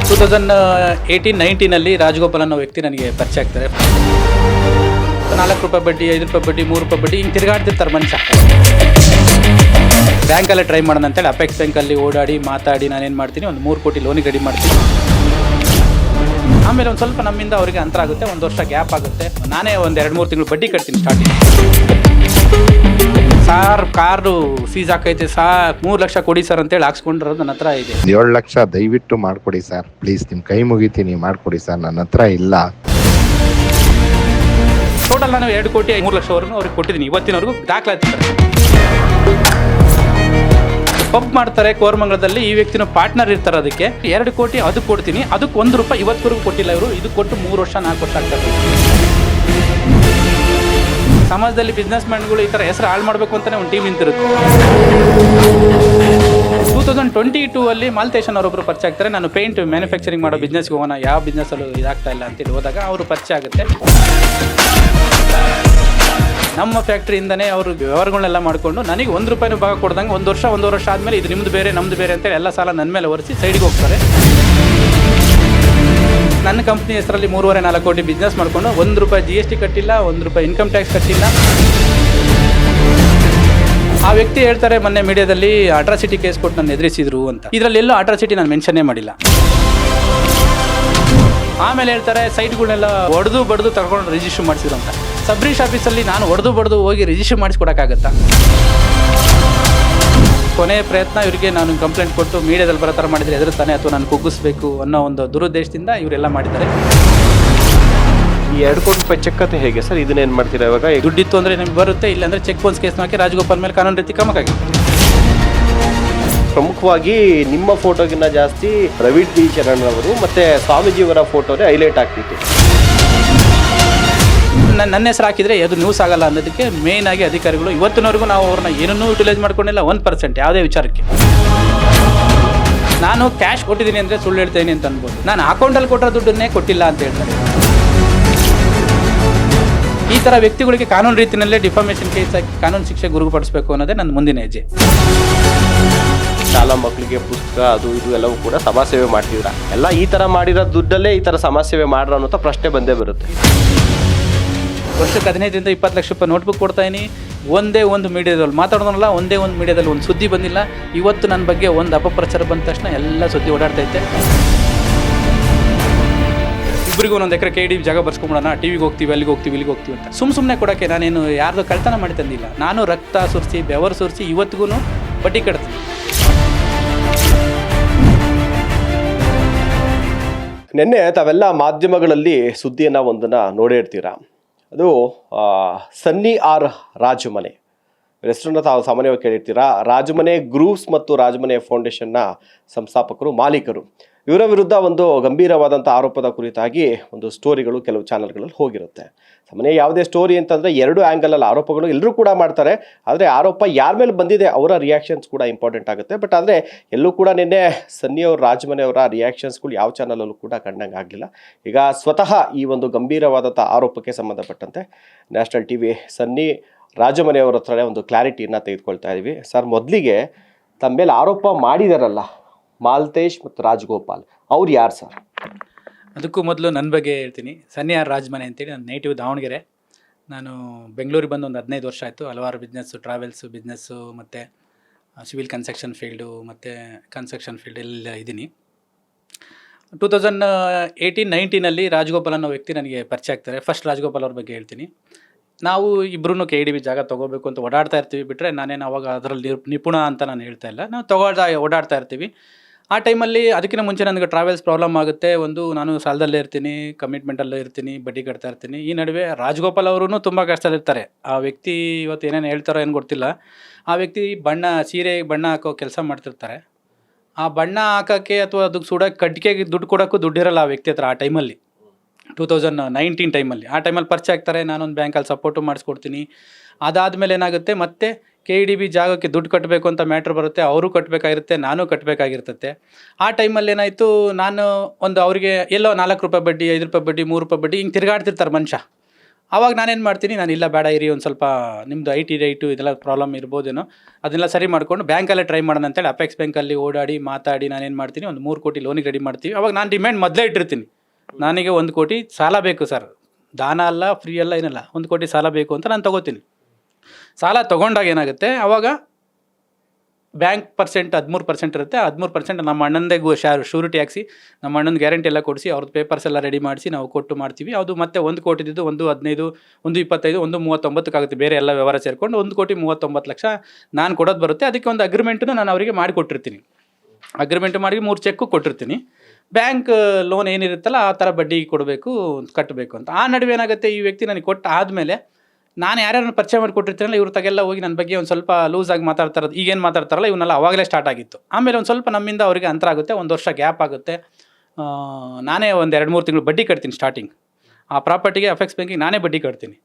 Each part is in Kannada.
2018-19 ರಾಜಗೋಪಾಲ್ ಅನ್ನೋ ವ್ಯಕ್ತಿ ನನಗೆ ಪರಿಚಯ ಆಗ್ತಾರೆ. 4 ರೂಪಾಯಿ ಬಡ್ಡಿ, 5 ರೂಪಾಯಿ ಬಡ್ಡಿ, 3 ರೂಪಾಯಿ ಬಡ್ಡಿ ಹಿಂಗೆ ತಿರುಗಾಡ್ತಿರ್ತಾರೆ ಮನುಷ್ಯ. ಬ್ಯಾಂಕಲ್ಲೇ ಟ್ರೈ ಮಾಡೋಣ ಅಂತೇಳಿ ಅಪೆಕ್ಸ್ ಬ್ಯಾಂಕಲ್ಲಿ ಓಡಾಡಿ ಮಾತಾಡಿ ನಾನೇನು ಮಾಡ್ತೀನಿ, ಒಂದು 3 ಕೋಟಿ ಲೋನಿಗೆ ರೆಡಿ ಮಾಡ್ತೀನಿ. ಆಮೇಲೆ ಒಂದು ಸ್ವಲ್ಪ ನಮ್ಮಿಂದ ಅವರಿಗೆ ಅಂತರ ಆಗುತ್ತೆ, 1 ವರ್ಷ ಗ್ಯಾಪ್ ಆಗುತ್ತೆ. ನಾನೇ ಒಂದು 2-3 ತಿಂಗಳು ಬಡ್ಡಿ ಕಟ್ತೀನಿ ಸ್ಟಾರ್ಟಿಂಗ್. ಸಾರ್ ಕಾರು ಸೀಸ್ ಹಾಕೈತೆ ಸಾರ್, 3 ಲಕ್ಷ ಕೊಡಿ ಸರ್ ಅಂತೇಳಿ ಹಾಕ್ಸ್ಕೊಂಡಿರೋದು ನನ್ನ ಹತ್ರ ಇದೆ. 7 ಲಕ್ಷ ದಯವಿಟ್ಟು ಮಾಡಿಕೊಡಿ ಸರ್, ಪ್ಲೀಸ್ ನಿಮ್ಮ ಕೈ ಮುಗಿತೀನಿ ಮಾಡಿಕೊಡಿ ಸರ್, ನನ್ನ ಹತ್ರ ಇಲ್ಲ. ಟೋಟಲ್ ನಾನು 2 ಕೋಟಿ 3 ಲಕ್ಷವರೆಗೂ ಅವ್ರಿಗೆ ಕೊಟ್ಟಿದ್ದೀನಿ. ಇವತ್ತಿನವರೆಗೂ ದಾಖಲಾತಿ ಪಂಪ್ ಮಾಡ್ತಾರೆ ಕೋರಮಂಗಲದಲ್ಲಿ. ಈ ವ್ಯಕ್ತಿನ ಪಾರ್ಟ್ನರ್ ಇರ್ತಾರೆ. ಅದಕ್ಕೆ 2 ಕೋಟಿ ಅದಕ್ಕೆ ಕೊಡ್ತೀನಿ, ಅದಕ್ಕೆ 1 ರೂಪಾಯಿ ಇವತ್ತವರೆಗೂ ಕೊಟ್ಟಿಲ್ಲ ಇವರು. ಇದು ಕೊಟ್ಟು 3 ವರ್ಷ 4 ವರ್ಷ ಆಗ್ತಾರೆ. ಸಮಾಜದಲ್ಲಿ ಬಿಸ್ನೆಸ್ ಮ್ಯಾನ್ಗಳು ಈ ಥರ ಹೆಸರು ಹಾಳು ಮಾಡಬೇಕು ಅಂತಲೇ ಒಂದು ಟೀಮ್ ನಿಂತಿರುತ್ತೆ. 2022 ಅಲ್ಲಿ ಮಾಲ್ತೇಶನ್ ಅವರೊಬ್ಬರು ಪರಿಚಯ ಆಗ್ತಾರೆ. ನಾನು ಪೇಂಟ್ ಮ್ಯಾನುಫ್ಯಾಕ್ಚರಿಂಗ್ ಮಾಡೋ ಬಿಸ್ನೆಸ್ಗೆ ಹೋಗೋಣ, ಯಾವ ಬಿಸ್ನೆಸ್ಸಲ್ಲೂ ಇದಾಗ್ತಾ ಇಲ್ಲ ಅಂತೇಳಿ ಹೋದಾಗ ಅವರು ಪರಿಚಯ ಆಗುತ್ತೆ. ನಮ್ಮ ಫ್ಯಾಕ್ಟ್ರಿಯಿಂದನೇ ಅವರು ವ್ಯವಹಾರಗಳನ್ನೆಲ್ಲ ಮಾಡಿಕೊಂಡು ನನಗೆ 1 ರೂಪಾಯಿನೂ ಭಾಗ ಕೊಡ್ದಂಗೆ 1 ವರ್ಷ 1.5 ವರ್ಷ ಆದಮೇಲೆ ಇದು ನಿಮ್ಮದು ಬೇರೆ ನಮ್ಮದು ಬೇರೆ ಅಂತೇಳಿ ಎಲ್ಲ ಸಾಲ ನನ್ನ ಮೇಲೆ ಒರೆಸಿ ಸೈಡಿಗೆ ಹೋಗ್ತಾರೆ. ನನ್ನ ಕಂಪ್ನಿ ಹೆಸರಲ್ಲಿ 3.5-4 ಕೋಟಿ ಬಿಸ್ನೆಸ್ ಮಾಡಿಕೊಂಡು 1 ರೂಪಾಯಿ GST ಕಟ್ಟಿಲ್ಲ, 1 ರೂಪಾಯಿ ಇನ್ಕಮ್ ಟ್ಯಾಕ್ಸ್ ಕಟ್ಟಿಲ್ಲ. ಆ ವ್ಯಕ್ತಿ ಹೇಳ್ತಾರೆ ಮೊನ್ನೆ ಮೀಡಿಯಾದಲ್ಲಿ ಅಟ್ರಾಸಿಟಿ ಕೇಸ್ ಕೊಟ್ಟು ನನ್ನ ಎದುರಿಸಿದ್ರು ಅಂತ. ಇದರಲ್ಲಿ ಎಲ್ಲೋ ಅಟ್ರಾಸಿಟಿ ನಾನು ಮೆನ್ಷನ್ನೇ ಮಾಡಿಲ್ಲ. ಆಮೇಲೆ ಹೇಳ್ತಾರೆ ಸೈಟ್ಗಳನ್ನೆಲ್ಲ ಹೊಡೆದು ಬಡ್ದು ತಗೊಂಡು ರಿಜಿಸ್ಟರ್ ಮಾಡಿಸಿದ್ರು ಅಂತ. ಸಬ್ ರಿಜಿಸ್ಟ್ರ್ ಆಫೀಸಲ್ಲಿ ನಾನು ಹೊಡೆದು ಬಡ್ದು ಹೋಗಿ ರಿಜಿಸ್ಟರ್ ಮಾಡಿಸ್ಕೊಡೋಕ್ಕಾಗತ್ತಾ? ಕೊನೆಯ ಪ್ರಯತ್ನ ಇವರಿಗೆ ನಾನು ಕಂಪ್ಲೇಂಟ್ ಕೊಟ್ಟು ಮೀಡಿಯಾದಲ್ಲಿ ಬರೋ ಥರ ಮಾಡಿದರೆ ಎದುರುತ್ತಾನೆ ಅಥವಾ ನಾನು ಕುಗ್ಗಿಸ್ಬೇಕು ಅನ್ನೋ ಒಂದು ದುರುದ್ದೇಶದಿಂದ ಇವರೆಲ್ಲ ಮಾಡಿದ್ದಾರೆ. ಈ 2 ಕೋಟಿ ರೂಪಾಯಿ ಚೆಕ್ ಅಂತ ಹೇಗೆ ಸರ್, ಇದನ್ನೇನು ಮಾಡ್ತೀರಾ ಇವಾಗ? ದುಡ್ಡಿತ್ತು ಅಂದರೆ ನಿಮ್ಗೆ ಬರುತ್ತೆ, ಇಲ್ಲಾಂದರೆ ಚೆಕ್ ಬೌನ್ಸ್ ಕೇಸ್ ಹಾಕಿ ರಾಜಗೋಪಾಲ್ ಮೇಲೆ ಕಾನೂನು ರೀತಿ ಕ್ರಮಕ್ಕಾಗಿದೆ. ಪ್ರಮುಖವಾಗಿ ನಿಮ್ಮ ಫೋಟೋಗಿನ್ನ ಜಾಸ್ತಿ ರವಿ ಡಿ ಚರಣ್ ಅವರು ಮತ್ತು ಸ್ವಾಮೀಜಿಯವರ ಫೋಟೋನೇ ಹೈಲೈಟ್ ಆಗ್ತಿತ್ತು. ನನ್ನ ಹೆಸರು ಹಾಕಿದರೆ ಅದು ನ್ಯೂಸ್ ಆಗಲ್ಲ ಅನ್ನೋದಕ್ಕೆ ಮೇಯ್ನ್ ಆಗಿ ಅಧಿಕಾರಿಗಳು ಇವತ್ತಿನವರೆಗೂ ನಾವು ಅವ್ರನ್ನ ಏನನ್ನೂ ಯುಟಿಲೈಸ್ ಮಾಡ್ಕೊಂಡಿಲ್ಲ 1% ಯಾವುದೇ ವಿಚಾರಕ್ಕೆ. ನಾನು ಕ್ಯಾಶ್ ಕೊಟ್ಟಿದ್ದೀನಿ ಅಂದರೆ ಸುಳ್ಳು ಹೇಳ್ತೇನೆ ಅಂತ ಅನ್ಬೋದು. ನಾನು ಅಕೌಂಟಲ್ಲಿ ಕೊಟ್ಟರೆ ದುಡ್ಡನ್ನೇ ಕೊಟ್ಟಿಲ್ಲ ಅಂತ ಹೇಳ್ತಾರೆ. ಈ ಥರ ವ್ಯಕ್ತಿಗಳಿಗೆ ಕಾನೂನು ರೀತಿಯಲ್ಲೇ ಡಿಫಾಮೇಷನ್ ಕೇಸ್ ಹಾಕಿ ಕಾನೂನು ಶಿಕ್ಷೆ ಗುರುಪಡಿಸಬೇಕು ಅನ್ನೋದೇ ನನ್ನ ಮುಂದಿನ ಹೆಜ್ಜೆ. ಶಾಲಾ ಮಕ್ಕಳಿಗೆ ಪುಸ್ತಕ ಅದು ಇದು ಎಲ್ಲವೂ ಕೂಡ ಸಮಾಜ ಸೇವೆ ಮಾಡ್ತಿದ್ರ. ಎಲ್ಲ ಈ ಥರ ಮಾಡಿರೋ ದುಡ್ಡಲ್ಲೇ ಈ ಥರ ಸಮಾಜ ಸೇವೆ ಮಾಡ್ರ ಅನ್ನೋ ಪ್ರಶ್ನೆ ಬಂದೇ ಬರುತ್ತೆ. ವರ್ಷಕ್ಕೆ 15-20 ಲಕ್ಷ ರೂಪಾಯಿ ನೋಟ್ಬುಕ್ ಕೊಡ್ತಾಯಿನಿ. ಒಂದೇ ಒಂದು ಮೀಡಿಯಾದಲ್ಲಿ ಮಾತಾಡೋದಲ್ಲ, ಒಂದೇ ಒಂದು ಮೀಡಿಯಾದಲ್ಲಿ ಒಂದು ಸುದ್ದಿ ಬಂದಿಲ್ಲ. ಇವತ್ತು ನನ್ನ ಬಗ್ಗೆ ಒಂದು ಅಪಪ್ರಚಾರ ಬಂದ ತಕ್ಷಣ ಎಲ್ಲ ಸುದ್ದಿ ಓಡಾಡ್ತೈತೆ. ಇಬ್ಬರಿಗೂ 1 ಎಕರೆ KD ಜಾಗ ಬರ್ಸ್ಕೊಂಬಿಡೋಣ, ಟಿವಿಗೆ ಹೋಗ್ತೀವಿ, ಅಲ್ಲಿಗೆ ಹೋಗ್ತೀವಿ, ಇಲ್ಲಿಗೆ ಹೋಗ್ತೀವಿ ಅಂತ ಸುಮ್ಮನೆ ಕೊಡೋಕ್ಕೆ ನಾನೇನು ಯಾರ್ದು ಕಳ್ತನ ಮಾಡಿ ತಂದಿಲ್ಲ. ನಾನು ರಕ್ತ ಸುರಿಸಿ ಬೆವರು ಸುರಿಸಿ ಇವತ್ತಿಗೂ ಬಡ್ಡಿ ಕಟ್ತೀನಿ. ನಿನ್ನೆ ತಾವೆಲ್ಲ ಮಾಧ್ಯಮಗಳಲ್ಲಿ ಸುದ್ದಿಯನ್ನು ಒಂದನ್ನು ನೋಡೇ ಇರ್ತೀರಾ. ಅದು ಸನ್ನಿ ಆರ್ ರಾಜಮನೆ ಹೆಸರನ್ನು ತಾವು ಸಾಮಾನ್ಯವಾಗಿ ಕೇಳಿರ್ತೀರಾ. ರಾಜಮನೆ ಗ್ರೂಪ್ಸ್ ಮತ್ತು ರಾಜಮನೆ ಫೌಂಡೇಶನ್ನ ಸಂಸ್ಥಾಪಕರು, ಮಾಲೀಕರು. ಇವರ ವಿರುದ್ಧ ಒಂದು ಗಂಭೀರವಾದಂಥ ಆರೋಪದ ಕುರಿತಾಗಿ ಒಂದು ಸ್ಟೋರಿಗಳು ಕೆಲವು ಚಾನಲ್ಗಳಲ್ಲಿ ಹೋಗಿರುತ್ತೆ. ಸಾಮಾನ್ಯ ಯಾವುದೇ ಸ್ಟೋರಿ ಅಂತಂದರೆ 2 ಆ್ಯಂಗಲಲ್ಲಿ ಆರೋಪಗಳು ಎಲ್ಲರೂ ಕೂಡ ಮಾಡ್ತಾರೆ. ಆದರೆ ಆರೋಪ ಯಾರ ಮೇಲೆ ಬಂದಿದೆ ಅವರ ರಿಯಾಕ್ಷನ್ಸ್ ಕೂಡ ಇಂಪಾರ್ಟೆಂಟ್ ಆಗುತ್ತೆ. ಬಟ್ ಆದರೆ ಎಲ್ಲೂ ಕೂಡ ನಿನ್ನೆ ಸನ್ನಿ ಅವ್ರ ರಾಜಮನೆ ಅವರ ರಿಯಾಕ್ಷನ್ಸ್ಗಳು ಯಾವ ಚಾನಲಲ್ಲೂ ಕೂಡ ಕಂಡಂಗೆ ಆಗಲಿಲ್ಲ. ಈಗ ಸ್ವತಃ ಈ ಒಂದು ಗಂಭೀರವಾದಂಥ ಆರೋಪಕ್ಕೆ ಸಂಬಂಧಪಟ್ಟಂತೆ ನ್ಯಾಷನಲ್ TV ಸನ್ನಿ ರಾಜಮನೆಯವರ ಹತ್ರನೇ ಒಂದು ಕ್ಲಾರಿಟಿಯನ್ನು ತೆಗೆದುಕೊಳ್ತಾ ಇದ್ದೀವಿ. ಸರ್, ಮೊದಲಿಗೆ ತಮ್ಮ ಮೇಲೆ ಆರೋಪ ಮಾಡಿದಾರಲ್ಲ ಮಾಲ್ತೇಶ್ ಮತ್ತು ರಾಜಗೋಪಾಲ್, ಅವ್ರು ಯಾರು ಸರ್? ಅದಕ್ಕೂ ಮೊದಲು ನನ್ನ ಬಗ್ಗೆ ಹೇಳ್ತೀನಿ. ಸನ್ನಿ ಆರ್ ರಾಜಮನೆ ಅಂತೇಳಿ ನನ್ನ ನೇಟಿವ್ ದಾವಣಗೆರೆ. ನಾನು ಬೆಂಗಳೂರಿಗೆ ಬಂದು ಒಂದು 15 ವರ್ಷ ಆಯಿತು. ಹಲವಾರು ಬಿಸ್ನೆಸ್ಸು, ಟ್ರಾವೆಲ್ಸು ಬಿಸ್ನೆಸ್ಸು ಮತ್ತು ಸಿವಿಲ್ ಕನ್ಸ್ಟ್ರಕ್ಷನ್ ಫೀಲ್ಡು ಮತ್ತು ಕನ್ಸ್ಟ್ರಕ್ಷನ್ ಫೀಲ್ಡೆಲ್ಲ ಇದ್ದೀನಿ. 2018-19 ರಾಜಗೋಪಾಲ್ ಅನ್ನೋ ವ್ಯಕ್ತಿ ನನಗೆ ಪರಿಚಯ ಆಗ್ತಾರೆ. ಫಸ್ಟ್ ರಾಜಗೋಪಾಲ್ ಅವ್ರ ಬಗ್ಗೆ ಹೇಳ್ತೀನಿ. ನಾವು ಇಬ್ಬರೂ KDB ಜಾಗ ತೊಗೋಬೇಕು ಅಂತ ಓಡಾಡ್ತಾ ಇರ್ತೀವಿ. ಬಿಟ್ಟರೆ ನಾನೇನು ಅವಾಗ ಅದರಲ್ಲಿ ನಿಪುಣ ಅಂತ ನಾನು ಹೇಳ್ತಾ ಇಲ್ಲ. ನಾವು ಓಡಾಡ್ತಾ ಇರ್ತೀವಿ. ಆ ಟೈಮಲ್ಲಿ ಅದಕ್ಕಿಂತ ಮುಂಚೆ ನನಗೆ ಟ್ರಾವೆಲ್ಸ್ ಪ್ರಾಬ್ಲಮ್ ಆಗುತ್ತೆ. ನಾನು ಸಾಲದಲ್ಲೇ ಇರ್ತೀನಿ, ಕಮಿಟ್ಮೆಂಟಲ್ಲೇ ಇರ್ತೀನಿ, ಬಡ್ಡಿ ಕಟ್ತಾ ಇರ್ತೀನಿ. ಈ ನಡುವೆ ರಾಜಗೋಪಾಲ್ ಅವರೂ ತುಂಬ ಕಷ್ಟದಲ್ಲಿರ್ತಾರೆ. ಆ ವ್ಯಕ್ತಿ ಇವತ್ತು ಏನೇನು ಹೇಳ್ತಾರೋ ಏನು ಗೊತ್ತಿಲ್ಲ. ಆ ವ್ಯಕ್ತಿ ಸೀರೆ ಬಣ್ಣ ಹಾಕೋ ಕೆಲಸ ಮಾಡ್ತಿರ್ತಾರೆ. ಆ ಬಣ್ಣ ಹಾಕೋಕ್ಕೆ ಅಥವಾ ಅದಕ್ಕೆ ಸುಡೋಕ್ಕೆ ಕಟ್ಟಿಗೆಗೆ ದುಡ್ಡು ಕೊಡೋಕ್ಕೂ ದುಡ್ಡಿರಲ್ಲ ಆ ವ್ಯಕ್ತಿ ಹತ್ರ. ಆ ಟೈಮಲ್ಲಿ 2019 ಟೈಮಲ್ಲಿ ಆ ಟೈಮಲ್ಲಿ ಪರಿಚಯ ಆಗ್ತಾರೆ. ನಾನೊಂದು ಬ್ಯಾಂಕಲ್ಲಿ ಸಪೋರ್ಟು ಮಾಡಿಸ್ಕೊಡ್ತೀನಿ. ಅದಾದಮೇಲೆ ಏನಾಗುತ್ತೆ, ಮತ್ತೆ KDB ಜಾಗಕ್ಕೆ ದುಡ್ಡು ಕಟ್ಟಬೇಕು ಅಂತ ಮ್ಯಾಟ್ರ್ ಬರುತ್ತೆ. ಅವರು ಕಟ್ಟಬೇಕಾಗಿರುತ್ತೆ, ನಾನು ಕಟ್ಟಬೇಕಾಗಿರ್ತತೆ. ಆ ಟೈಮಲ್ಲಿ ಏನಾಯಿತು, ನಾನು ಒಂದು ಅವರಿಗೆ ಎಲ್ಲೋ 4 ರೂಪಾಯಿ ಬಡ್ಡಿ, 5 ರೂಪಾಯಿ ಬಡ್ಡಿ, 3 ರೂಪಾಯಿ ಬಡ್ಡಿ ಹಿಂಗೆ ತಿರುಗಾಡ್ತಿರ್ತಾರೆ ಮನುಷ್ಯ. ಆವಾಗ ನಾನೇನು ಮಾಡ್ತೀನಿ, ನಾನು ಇಲ್ಲ ಬೇಡ ಇರಿ, ಒಂದು ಸ್ವಲ್ಪ ನಿಮ್ಮದು IT ರೈಟು ಇದೆಲ್ಲ ಪ್ರಾಬ್ಲಮ್ ಇರ್ಬೋದೇನೋ, ಅದನ್ನೆಲ್ಲ ಸರಿ ಮಾಡ್ಕೊಂಡು ಬ್ಯಾಂಕಲ್ಲೇ ಟ್ರೈ ಮಾಡೋಣ ಅಂತೇಳಿ ಅಪೆಕ್ಸ್ ಬ್ಯಾಂಕಲ್ಲಿ ಓಡಾಡಿ ಮಾತಾಡಿ ನಾನೇನು ಮಾಡ್ತೀನಿ, ಒಂದು 3 ಕೋಟಿ ಲೋನಿಗೆ ರೆಡಿ ಮಾಡ್ತೀವಿ. ಅವಾಗ ನಾನು ಡಿಮ್ಯಾಂಡ್ ಮೊದಲೇ ಇಟ್ಟಿರ್ತೀನಿ, ನನಗೆ 1 ಕೋಟಿ ಸಾಲ ಬೇಕು ಸರ್, ದಾನ ಅಲ್ಲ ಫ್ರೀ ಅಲ್ಲ ಏನಲ್ಲ, 1 ಕೋಟಿ ಸಾಲ ಬೇಕು ಅಂತ ನಾನು ತೊಗೋತೀನಿ. ಸಾಲ ತೊಗೊಂಡಾಗ ಏನಾಗುತ್ತೆ, ಆವಾಗ ಬ್ಯಾಂಕ್ ಪರ್ಸೆಂಟ್ 13% ಇರುತ್ತೆ. 13% ನಮ್ಮ ಅಣ್ಣಂದೇ ಶೂರಿಟಿ ಹಾಕ್ಸಿ, ನಮ್ಮ ಅಣ್ಣನ ಗ್ಯಾರಂಟಿ ಎಲ್ಲ ಕೊಡಿಸಿ, ಅವ್ರದ್ದು ಪೇಪರ್ಸ್ ಎಲ್ಲ ರೆಡಿ ಮಾಡಿಸಿ ನಾವು ಕೊಟ್ಟು ಮಾಡ್ತೀವಿ. ಅದು ಮತ್ತೆ 1 ಕೋಟಿ ಇದ್ದು 1.15, 1.25, 1.39 ಆಗುತ್ತೆ, ಬೇರೆ ಎಲ್ಲ ವ್ಯವಹಾರ ಸೇರಿಕೊಂಡು 1,39,00,000 ನಾನು ಕೊಡೋದು ಬರುತ್ತೆ. ಅದಕ್ಕೆ ಒಂದು ಅಗ್ರಿಮೆಂಟನ್ನು ನಾನು ಅವರಿಗೆ ಮಾಡಿಕೊಟ್ಟಿರ್ತೀನಿ. ಅಗ್ರಿಮೆಂಟ್ ಮಾಡಿ 3 ಚೆಕ್ಕು ಕೊಟ್ಟಿರ್ತೀನಿ. ಬ್ಯಾಂಕ್ ಲೋನ್ ಏನಿರುತ್ತಲ್ಲ ಆ ಥರ ಬಡ್ಡಿ ಕೊಡಬೇಕು, ಕಟ್ಟಬೇಕು ಅಂತ. ಆ ನಡುವೆ ಏನಾಗುತ್ತೆ, ಈ ವ್ಯಕ್ತಿ ನನಗೆ ಕೊಟ್ಟ ಆದಮೇಲೆ ನಾನು ಯಾರ್ಯಾರನ್ನು ಪರಿಚಯ ಮಾಡಿಕೊಟ್ಟಿರ್ತೀನಲ್ಲ, ಇವ್ರ ತಗೆಲ್ಲ ಹೋಗಿ ನನ್ನ ಬಗ್ಗೆ ಒಂದು ಸ್ವಲ್ಪ ಲೂಸಾಗಿ ಮಾತಾಡ್ತಾರದು, ಈಗೇನು ಮಾತಾಡ್ತಾರಲ್ಲ ಇವನ್ನೆಲ್ಲ ಅವಾಗಲೇ ಸ್ಟಾರ್ಟ್ ಆಗಿತ್ತು. ಆಮೇಲೆ ಒಂದು ಸ್ವಲ್ಪ ನಮ್ಮಿಂದ ಅವರಿಗೆ ಅಂತರ ಆಗುತ್ತೆ, 1 ವರ್ಷ ಗ್ಯಾಪ್ ಆಗುತ್ತೆ. ನಾನೇ ಒಂದು 2-3 ತಿಂಗಳು ಬಡ್ಡಿ ಕಟ್ತೀನಿ ಸ್ಟಾರ್ಟಿಂಗ್. ಆ ಪ್ರಾಪರ್ಟಿಗೆ ಅಪೆಕ್ಸ್ ಬ್ಯಾಂಕಿಗೆ ನಾನೇ ಬಡ್ಡಿ ಕಟ್ತೀನಿ,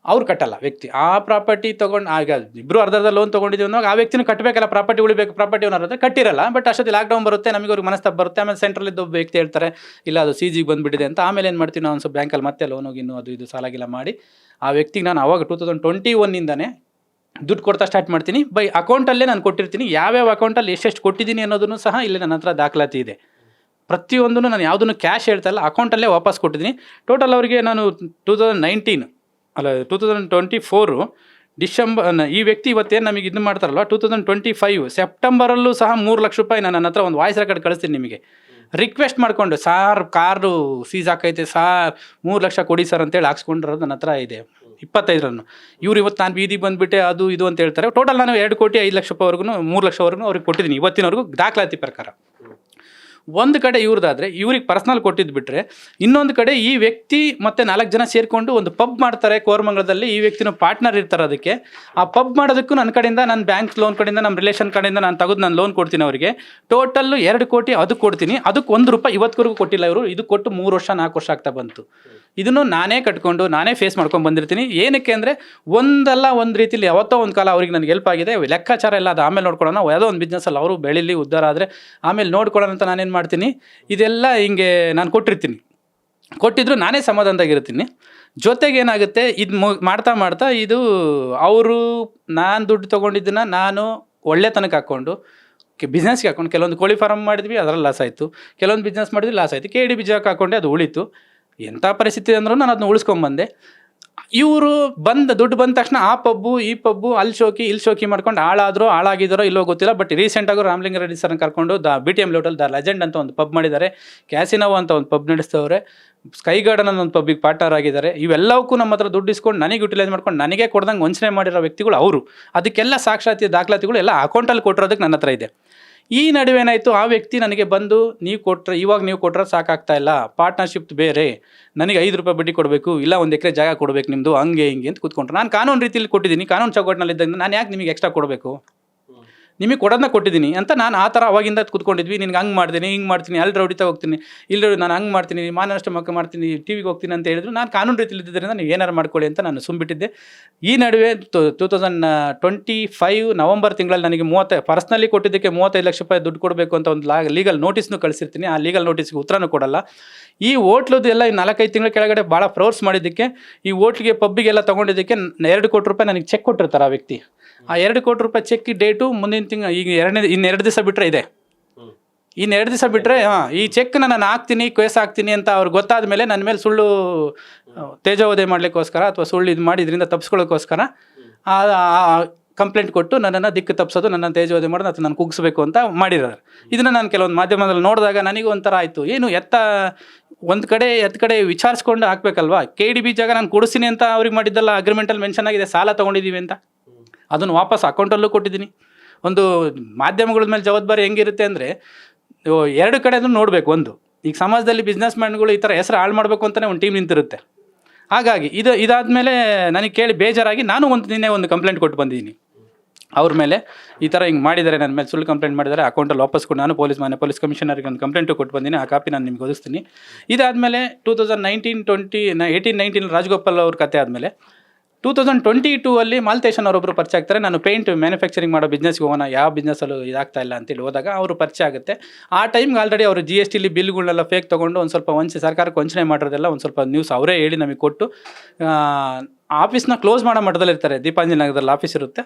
ಅವ್ರು ಕಟ್ಟಲ್ಲ ವ್ಯಕ್ತಿ. ಆ ಪ್ರಾಪರ್ಟಿ ತೊಗೊಂಡು ಆಗ ಇಬ್ಬರು ಅರ್ಧ ಲೋನ್ ತೊಗೊಂಡಿದ್ದೀವಿ ಅನ್ನೋವಾಗ ಆ ವ್ಯಕ್ತಿನೂ ಕಟ್ಟಬೇಕಲ್ಲ, ಪ್ರಾಪರ್ಟಿ ಉಳಿಬೇಕು, ಪ್ರಾಪರ್ಟಿ ಓನರ್ ಹತ್ರ ಕಟ್ಟಿರಲ್ಲ. ಬಟ್ ಅಷ್ಟೊತ್ತಿ ಲಾಕ್ಡೌನ್ ಬರುತ್ತೆ, ನಮಗೆ ಅವ್ರಿಗೆ ಮನಸ್ತಾಪ ಬರುತ್ತೆ. ಆಮೇಲೆ ಸೆಂಟ್ರಲ್ಲಿದ್ದು ಒಬ್ಬ ವ್ಯಕ್ತಿ ಹೇಳ್ತಾರೆ ಇಲ್ಲ ಅದು CGಗೆ ಬಂದುಬಿಟ್ಟಿದೆ ಅಂತ. ಆಮೇಲೆ ಏನು ಮಾಡ್ತೀವಿ ನಾವು, ಒಂದು ಸ್ವಲ್ಪ ಬ್ಯಾಂಕಲ್ಲಿ ಮತ್ತೆ ಲೋನು ಗಿನ್ನು ಅದು ಇದು ಸಾಲಾಗಿಲ್ಲ ಮಾಡಿ ಆ ವ್ಯಕ್ತಿಗೆ ನಾನು ಅವಾಗ 2021ಇಂದನೇ ದುಡ್ಡು ಕೊಡ್ತಾ ಸ್ಟಾರ್ಟ್ ಮಾಡ್ತೀನಿ. ಬೈ ಅಕೌಂಟಲ್ಲೇ ನಾನು ಕೊಟ್ಟಿರ್ತೀನಿ, ಯಾವ್ಯಾವ ಅಕೌಂಟಲ್ಲಿ ಎಷ್ಟೆಷ್ಟು ಕೊಟ್ಟಿದ್ದೀನಿ ಅನ್ನೋದನ್ನು ಸಹ ಇಲ್ಲಿ ನನ್ನ ಹತ್ರ ದಾಖಲಾತಿ ಇದೆ. ಪ್ರತಿಯೊಂದನ್ನು ನಾನು ಯಾವುದನ್ನು ಕ್ಯಾಶ್ ಹೇಳ್ತಾ ಇಲ್ಲ, ಅಕೌಂಟಲ್ಲೇ ವಾಪಸ್ ಕೊಟ್ಟಿದ್ದೀನಿ. ಟೋಟಲ್ ಅವರಿಗೆ ನಾನು 2024 ಡಿಸೆಂಬರ್, ಈ ವ್ಯಕ್ತಿ ಇವತ್ತೇನು ನಮಗೆ ಇದು ಮಾಡ್ತಾರಲ್ವ 2025 ಸೆಪ್ಟೆಂಬರಲ್ಲೂ ಸಹ 3 ಲಕ್ಷ ರೂಪಾಯಿ ನಾನು ನನ್ನ ಹತ್ರ ಒಂದು ವಾಯ್ಸ್ ರೆಕಾರ್ಡ್ ಕಳಿಸ್ತೀನಿ ನಿಮಗೆ, ರಿಕ್ವೆಸ್ಟ್ ಮಾಡಿಕೊಂಡು, ಸಾರ್ ಕಾರು ಸೀಸ್ ಹಾಕೈತೆ ಸಾರ್ 3 ಲಕ್ಷ ಕೊಡಿ ಸರ್ ಅಂತೇಳಿ ಹಾಕ್ಸ್ಕೊಂಡಿರೋದು ನನ್ನ ಹತ್ರ ಇದೆ 25 ಇವ್ರು ಇವತ್ತು ನಾನು ಬೀದಿಗೆ ಬಂದುಬಿಟ್ಟೆ ಅದು ಇದು ಅಂತ ಹೇಳ್ತಾರೆ. ಟೋಟಲ್ ನಾನು 2 ಕೋಟಿ 5 ಲಕ್ಷ ರೂಪಾಯಿವರೆಗೂ 3 ಲಕ್ಷವರೆಗೂ ಅವ್ರಿಗೆ ಕೊಟ್ಟಿದ್ದೀನಿ ಇವತ್ತಿನವರೆಗೂ ದಾಖಲಾತಿ ಪ್ರಕಾರ. ಒಂದು ಕಡೆ ಇವ್ರದ್ದಾದರೆ ಇವ್ರಿಗೆ ಪರ್ಸ್ನಲ್ ಕೊಟ್ಟಿದ್ದು ಬಿಟ್ಟರೆ, ಇನ್ನೊಂದು ಕಡೆ ಈ ವ್ಯಕ್ತಿ ಮತ್ತು 4 ಜನ ಸೇರಿಕೊಂಡು ಒಂದು ಪಬ್ ಮಾಡ್ತಾರೆ ಕೋರಮಂಗಲದಲ್ಲಿ. ಈ ವ್ಯಕ್ತಿನೂ ಪಾರ್ಟ್ನರ್ ಇರ್ತಾರೆ ಅದಕ್ಕೆ. ಆ ಪಬ್ ಮಾಡೋದಕ್ಕೂ ನನ್ನ ಕಡೆಯಿಂದ, ನನ್ನ ಬ್ಯಾಂಕ್ ಲೋನ್ ಕಡೆಯಿಂದ, ನಮ್ಮ ರಿಲೇಷನ್ ಕಡೆಯಿಂದ ನಾನು ತೆಗೆದು ನಾನು ಲೋನ್ ಕೊಡ್ತೀನಿ ಅವರಿಗೆ. ಟೋಟಲ್ಲು 2 ಕೋಟಿ ಅದಕ್ಕೆ ಕೊಡ್ತೀನಿ. ಅದಕ್ಕೆ 1 ರೂಪಾಯಿ ಇವತ್ತಿವರೆಗೂ ಕೊಟ್ಟಿಲ್ಲ ಇವರು. ಇದು ಕೊಟ್ಟು 3 ವರ್ಷ 4 ವರ್ಷ ಆಗ್ತಾ ಬಂತು. ಇದನ್ನು ನಾನೇ ಕಟ್ಕೊಂಡು ನಾನೇ ಫೇಸ್ ಮಾಡ್ಕೊಂಡು ಬಂದಿರ್ತೀನಿ. ಏನಕ್ಕೆ ಅಂದರೆ ಒಂದಲ್ಲ ಒಂದು ರೀತಿಲಿ ಯಾವತ್ತೋ ಒಂದು ಕಾಲ ಅವ್ರಿಗೆ ನನಗೆ ಹೆಲ್ಪ್ ಆಗಿದೆ. ಲೆಕ್ಕಾಚಾರ ಎಲ್ಲ ಅದು ಆಮೇಲೆ ನೋಡ್ಕೊಳ್ಳೋಣ, ಯಾವುದೋ ಒಂದು ಬಿಸ್ನೆಸ್ಸಲ್ಲಿ ಅವರು ಬೆಳೀಲಿ ಉದ್ಧಾರ ಆದರೆ ಆಮೇಲೆ ನೋಡ್ಕೊಳ್ಳೋಣ ಅಂತ ನಾನೇನು ಮಾಡ್ತೀನಿ, ಇದೆಲ್ಲ ಹಿಂಗೆ ನಾನು ಕೊಟ್ಟಿದ್ರು ನಾನೇ ಸಮಾಧಾನದಾಗಿರ್ತೀನಿ. ಜೊತೆಗೆ ಏನಾಗುತ್ತೆ, ಇದು ಮಾಡ್ತಾ ಇದು ಅವರು ನಾನು ದುಡ್ಡು ತೊಗೊಂಡಿದ್ದನ್ನು ನಾನು ಒಳ್ಳೆತನಕ್ಕೆ ಹಾಕ್ಕೊಂಡು ಬಿಸ್ನೆಸ್ಗೆ ಹಾಕ್ಕೊಂಡು, ಕೆಲವೊಂದು ಕೋಳಿ ಫಾರ್ಮ್ ಮಾಡಿದ್ವಿ ಅದರಲ್ಲಿ ಲಾಸ್ ಆಯಿತು, ಕೆಲವೊಂದು ಬಿಸ್ನೆಸ್ ಮಾಡಿದ್ವಿ ಲಾಸ್ ಆಯಿತು, KDB ಜಾಗಕ್ಕೆ ಹಾಕ್ಕೊಂಡೆ ಅದು ಉಳಿತು. ಎಂಥ ಪರಿಸ್ಥಿತಿ ಅಂದ್ರೂ ನಾನು ಅದನ್ನ ಉಳಿಸ್ಕೊಂಬಂದೆ. ಇವರು ದುಡ್ಡು ಬಂದ ತಕ್ಷಣ ಆ ಪಬ್ಬು ಈ ಪಬ್ಬು ಅಲ್ಲಿ ಶೋಕಿ ಮಾಡ್ಕೊಂಡು ಹಾಳಾಗಿದ್ದಾರೋ ಇಲ್ಲೋ ಗೊತ್ತಿಲ್ಲ. ಬಟ್ ರೀಸೆಂಟಾಗೂ ರಾಮಲಿಂಗ ರೆಡ್ಡಿ ಸರ್ನ ಕರ್ಕೊಂಡು BTM ಲೇಔಟಲ್ಲಿ ದ ಲೆಜೆಂಡ್ ಅಂತ ಒಂದು ಪಬ್ ಮಾಡಿದ್ದಾರೆ, ಕ್ಯಾಸಿನೋವಾ ಅಂತ ಒಂದು ಪಬ್ ನಡೆಸ್ತವ್ರೆ, ಸ್ಕೈ ಗಾರ್ಡನ್ ಅನ್ನೋ ಒಂದು ಪಬ್ಬಿಗೆ ಪಾರ್ಟ್ನರ್ ಆಗಿದ್ದಾರೆ. ಇವೆಲ್ಲವಕ್ಕೂ ನಮ್ಮ ಹತ್ರ ದುಡ್ಡು ಇಸ್ಕೊಂಡು ನನಗೆ ಯುಟಿಲೈಸ್ ಮಾಡ್ಕೊಂಡು ನನಗೆ ಕೊಡ್ದಂಗೆ ವಂಚನೆ ಮಾಡಿರೋ ವ್ಯಕ್ತಿಗಳು ಅವರು. ಅದಕ್ಕೆಲ್ಲ ಸಾಕ್ಷಾತಿ ದಾಖಲಾತಿಗಳು ಎಲ್ಲ ಅಕೌಂಟಲ್ಲಿ ಕೊಟ್ಟಿರೋದಕ್ಕೆ ನನ್ನ ಹತ್ರ ಇದೆ. ಈ ನಡುವೆ ಏನಾಯಿತು, ಆ ವ್ಯಕ್ತಿ ನನಗೆ ಬಂದು ಇವಾಗ ನೀವು ಕೊಟ್ಟರೆ ಸಾಕಾಗ್ತಾ ಇಲ್ಲ, ಪಾರ್ಟ್ನರ್ಶಿಪ್ ಬೇರೆ, ನನಗೆ 5 ರೂಪಾಯಿ ಬಡ್ಡಿ ಕೊಡಬೇಕು, ಇಲ್ಲ 1 ಎಕರೆ ಜಾಗ ಕೊಡಬೇಕು ನಿಮ್ಮದು, ಹಂಗೆ ಹಿಂಗೆ ಅಂತ ಕೂತ್ಕೊಂಡ್ರೆ, ನಾನು ಕಾನೂನು ರೀತಿಯಲ್ಲಿ ಕೊಟ್ಟಿದ್ದೀನಿ, ಕಾನೂನು ಚೌಕಟ್ಟಿನಲ್ಲಿದ್ದಂಗೆ ನಾನು ಯಾಕೆ ನಿಮಗೆ ಎಕ್ಸ್ಟ್ರಾ ಕೊಡಬೇಕು, ನಿಮಗೆ ಕೊಡೋದನ್ನ ಕೊಟ್ಟಿದ್ದೀನಿ ಅಂತ ನಾನು ಆ ಥರ ಅವಾಗಿಂದ ಕೂತ್ಕೊಂಡಿದ್ವಿ. ನಿನ್ಗೆ ಹಂಗೆ ಮಾಡ್ತೀನಿ ಹಿಂಗೆ ಮಾಡ್ತೀನಿ, ಅಲ್ಲಿ ರೌಡಿತಾ ಹೋಗ್ತೀನಿ, ಇಲ್ಲಿ ನಾನು ಹಂಗೆ ಮಾಡ್ತೀನಿ, ಮಾನನಷ್ಟ ಮಕ್ಕ ಮಾಡ್ತೀನಿ, TVಗೆ ಹೋಗ್ತೀನಿ ಅಂತ ಹೇಳಿದ್ರು. ನಾನು ಕಾನೂನು ರೀತಿಯಲ್ಲಿ ಇದ್ದಿದ್ದರಿಂದ ನೀವು ಏನಾರು ಮಾಡ್ಕೊಳ್ಳಿ ಅಂತ ನಾನು ಸುಮ್ಬಿಟ್ಟಿದ್ದೆ. ಈ ನಡುವೆ 2025 ನವಂಬರ್ ತಿಂಗಳಲ್ಲಿ ನನಗೆ ಪರ್ಸ್ನಲಿ ಕೊಟ್ಟಿದ್ದಕ್ಕೆ 35 ಲಕ್ಷ ರೂಪಾಯಿ ದುಡ್ಡು ಕೊಡಬೇಕು ಅಂತ ಒಂದು ಲೀಗಲ್ ನೋಟಿಸ್ನು ಕಳಿಸಿರ್ತೀನಿ. ಆ ಲೀಗಲ್ ನೋಟಿಸ್ಗೆ ಉತ್ತರನೂ ಕೊಡಲ್ಲ. ಈ ಹೋಟ್ಲದ್ದು ಎಲ್ಲ 4-5 ತಿಂಗಳ ಕೆಳಗಡೆ ಭಾಳ ಫ್ರೋರ್ಸ್ ಮಾಡಿದ್ದಕ್ಕೆ, ಈ ಹೋಟ್ಲಿಗೆ ಪಬ್ಬಿಗೆಲ್ಲ ತೊಗೊಂಡಿದ್ದಕ್ಕೆ 2 ಕೋಟಿ ರೂಪಾಯಿ ನನಗೆ ಚೆಕ್ ಕೊಟ್ಟಿರ್ತಾರೆ ಆ ವ್ಯಕ್ತಿ. ಆ 2 ಕೋಟಿ ರೂಪಾಯಿ ಚೆಕ್ ಡೇಟು ಮುಂದಿನ ತಿಂಗಳು, ಈಗ ಇನ್ನೆರಡು ದಿವಸ ಬಿಟ್ಟರೆ ಇದೆ, ಇನ್ನು 2 ದಿವಸ ಬಿಟ್ಟರೆ ಈ ಚೆಕ್ನ ನಾನು ಹಾಕ್ತೀನಿ, ಕೇಸ್ ಹಾಕ್ತೀನಿ ಅಂತ ಅವ್ರಿಗೆ ಗೊತ್ತಾದ ಮೇಲೆ ನನ್ನ ಮೇಲೆ ಸುಳ್ಳು ತೇಜೋವಧೆ ಮಾಡಲಿಕ್ಕೋಸ್ಕರ ಅಥವಾ ಸುಳ್ಳು ಇದು ಮಾಡಿ ಇದರಿಂದ ತಪ್ಪಿಸ್ಕೊಳ್ಳೋಕ್ಕೋಸ್ಕರ ಕಂಪ್ಲೇಂಟ್ ಕೊಟ್ಟು ನನ್ನನ್ನು ದಿಕ್ಕು ತಪ್ಪಿಸೋದು, ನನ್ನ ತೇಜೋವಧೆ ಮಾಡೋದು ಅಥವಾ ನಾನು ಕುಗ್ಗಿಸ್ಬೇಕು ಅಂತ ಮಾಡಿರೋದು. ಇದನ್ನು ನಾನು ಕೆಲವೊಂದು ಮಾಧ್ಯಮದಲ್ಲಿ ನೋಡಿದಾಗ ನನಗೂ ಒಂಥರ ಆಯಿತು, ಏನು ಒಂದು ಕಡೆ ವಿಚಾರಿಸ್ಕೊಂಡು ಹಾಕ್ಬೇಕಲ್ವಾ. KDB ಜಾಗ ನಾನು ಕೊಡಿಸ್ತೀನಿ ಅಂತ ಅವ್ರಿಗೆ ಮಾಡಿದ್ದಲ್ಲ, ಅಗ್ರಿಮೆಂಟಲ್ಲಿ ಮೆನ್ಷನ್ ಆಗಿದೆ, ಸಾಲ ತೊಗೊಂಡಿದ್ದೀವಿ ಅಂತ, ಅದನ್ನು ವಾಪಸ್ ಅಕೌಂಟಲ್ಲೂ ಕೊಟ್ಟಿದ್ದೀನಿ. ಒಂದು ಮಾಧ್ಯಮಗಳ ಮೇಲೆ ಜವಾಬ್ದಾರಿ ಹೆಂಗಿರುತ್ತೆ ಅಂದರೆ 2 ಕಡೆ ಅದನ್ನು ನೋಡಬೇಕು. ಒಂದು, ಈಗ ಸಮಾಜದಲ್ಲಿ ಬಿಸ್ನೆಸ್ ಮ್ಯಾನ್ಗಳು ಈ ಥರ ಹೆಸರು ಹಾಳು ಮಾಡಬೇಕು ಅಂತಲೇ ಒಂದು ಟೀಮ್ ನಿಂತಿರುತ್ತೆ. ಹಾಗಾಗಿ ಇದಾದಮೇಲೆ ನನಗೆ ಕೇಳಿ ಬೇಜಾರಾಗಿ ನಾನು ನಿನ್ನೆ ಒಂದು ಕಂಪ್ಲೇಂಟ್ ಕೊಟ್ಟು ಬಂದಿದ್ದೀನಿ ಅವ್ರ ಮೇಲೆ. ಈ ಥರ ಹಿಂಗೆ ಮಾಡಿದ್ದಾರೆ, ನನ್ನ ಮೇಲೆ ಸುಳ್ಳು ಕಂಪ್ಲೇಂಟ್ ಮಾಡಿದ್ದಾರೆ, ಅಕೌಂಟಲ್ಲಿ ವಾಪಸ್ ಕೊಟ್ಟು ನಾನು ಪೊಲೀಸ್ ಕಮಿಷನರ್ಗೆ ಒಂದು ಕಂಪ್ಲೇಂಟು ಕೊಟ್ಟು ಬಂದಿನಿ. ಆ ಕಾಪಿ ನಾನು ನಿಮ್ಗೆ ಓದಿಸ್ತೀನಿ. ಇದಾದಮೇಲೆ 2018-19 ರಾಜಗೋಪಾಲ್ ಅವ್ರ ಕತೆ ಆದಮೇಲೆ 2022 ಅಲ್ಲಿ ಮಾಲ್ತೇಶನ್ ಅವರೊಬ್ಬರು ಪರಿಚಯ ಆಗ್ತಾರೆ. ನಾನು ಪೇಂಟ್ ಮ್ಯಾನುಫ್ಯಾಕ್ಚರಿಂಗ್ ಮಾಡೋ ಬಿಸ್ನೆಸ್ಗೆ ಹೋಗೋಣ, ಯಾವ ಬಿಸ್ನೆಸ್ಸಲ್ಲೂ ಇದಾಗ್ತಾ ಇಲ್ಲ ಅಂತೇಳಿ ಹೋದಾಗ ಅವರು ಪರಿಚಯ ಆಗುತ್ತೆ. ಆ ಟೈಮ್ಗೆ ಆಲ್ರೆಡಿ ಅವರು GSTಲಿ ಬಿಲ್ಗಳನ್ನೆಲ್ಲ ಫೇಕ್ ತೊಗೊಂಡು ಒಂದು ಸ್ವಲ್ಪ ಸರ್ಕಾರಕ್ಕೆ ವಂಚನೆ ಮಾಡಿರೋದೆಲ್ಲ ಒಂದು ಸ್ವಲ್ಪ ನ್ಯೂಸ್ ಅವರೇ ಹೇಳಿ ನಮಗೆ ಕೊಟ್ಟು ಆಫೀಸ್ನ ಕ್ಲೋಸ್ ಮಾಡೋ ಮಟ್ಟದಲ್ಲಿ ಇರ್ತಾರೆ. ದೀಪಾಂಜಲಿ ನಗರದಲ್ಲಿ ಆಫೀಸ್ ಇರುತ್ತೆ.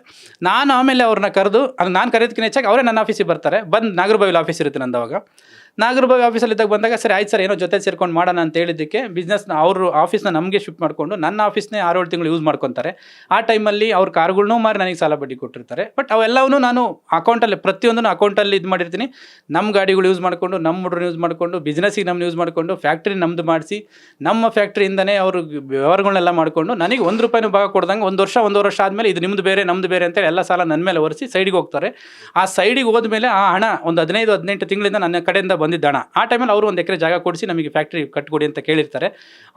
ನಾನು ಆಮೇಲೆ ಅವ್ರನ್ನ ಕರೆದು, ನಾನು ಕರೆಯೋದಕ್ಕಿಂತ ಹೆಚ್ಚಾಗಿ ಅವರೇ ನನ್ನ ಆಫೀಸಿಗೆ ಬರ್ತಾರೆ. ಬಂದು ನಾಗರಬಾವಿಲಿ ಆಫೀಸ್ ಇರುತ್ತೆ ನಂದು. ಅವಾಗ ನಾಗರಬಾವಿ ಆಫೀಸಲ್ಲಿ ಇದ್ದಾಗ ಬಂದಾಗ ಸರಿ ಆಯ್ತು ಸರ್, ಏನೋ ಜೊತೆ ಸೇರ್ಕೊಂಡು ಮಾಡೋಣ ಅಂತ ಹೇಳಿದ್ದಕ್ಕೆ ಬಿಸ್ನೆಸ್ನ ಅವರು ಆಫೀಸ್ನ ನಮಗೆ ಶಿಫ್ಟ್ ಮಾಡಿಕೊಂಡು ನನ್ನ ಆಫೀಸ್ನೇ 6-7 ತಿಂಗಳು ಯೂಸ್ ಮಾಡ್ಕೊತಾರೆ. ಆ ಟೈಮಲ್ಲಿ ಅವ್ರ ಕಾರ್ಗಳ್ನೂ ಮಾರಿ ನನಗೆ ಸಾಲ ಬಡ್ಡಿ ಕೊಟ್ಟಿರ್ತಾರೆ. ಬಟ್ ಅವೆಲ್ಲವೂ ನಾನು ಅಕೌಂಟಲ್ಲಿ ಪ್ರತಿಯೊಂದನ್ನು ಅಕೌಂಟಲ್ಲಿ ಇದು ಮಾಡಿರ್ತೀನಿ. ನಮ್ಮ ಗಾಡಿಗಳು ಯೂಸ್ ಮಾಡಿಕೊಂಡು, ನಮ್ಮ ಹುಡುಗರು ಯೂಸ್ ಮಾಡಿಕೊಂಡು, ಬಿಸ್ನೆಸ್ಸಿಗೆ ನಮ್ಮನ್ನು ಯೂಸ್ ಮಾಡಿಕೊಂಡು, ಫ್ಯಾಕ್ಟ್ರಿ ನಮ್ಮದು ಮಾಡಿಸಿ, ನಮ್ಮ ಫ್ಯಾಕ್ಟ್ರಿಯಿಂದನೇ ಅವರು ವ್ಯವಹಾರಗಳನ್ನೆಲ್ಲ ಮಾಡಿಕೊಂಡು ನನಗೆ 1 ರೂಪಾಯಿನೂ ಭಾಗ ಕೊಡ್ದಂಗೆ 1 ವರ್ಷ 1.5 ವರ್ಷ ಆದಮೇಲೆ ಇದು ನಿಮ್ಮದು ಬೇರೆ ನಮ್ಮದು ಬೇರೆ ಅಂತೇಳಿ ಎಲ್ಲ ಸಾಲ ನನ್ನ ಮೇಲೆ ಒರೆಸಿ ಸೈಡಿಗೆ ಹೋಗ್ತಾರೆ. ಆ ಸೈಡಿಗೆ ಹೋದ್ಮೇಲೆ ಆ ಹಣ ಒಂದು 15-18 ತಿಂಗಳಿಂದ ನನ್ನ ಕಡೆಯಿಂದ ಬಂದಿದ್ದ ಹಣ. ಆ ಟೈಮಲ್ಲಿ ಅವರು 1 ಎಕರೆ ಜಾಗ ಕೊಡಿಸಿ ನಮಗೆ ಫ್ಯಾಕ್ಟ್ರಿ ಕಟ್ಕೊಡಿ ಅಂತ ಕೇಳಿರ್ತಾರೆ.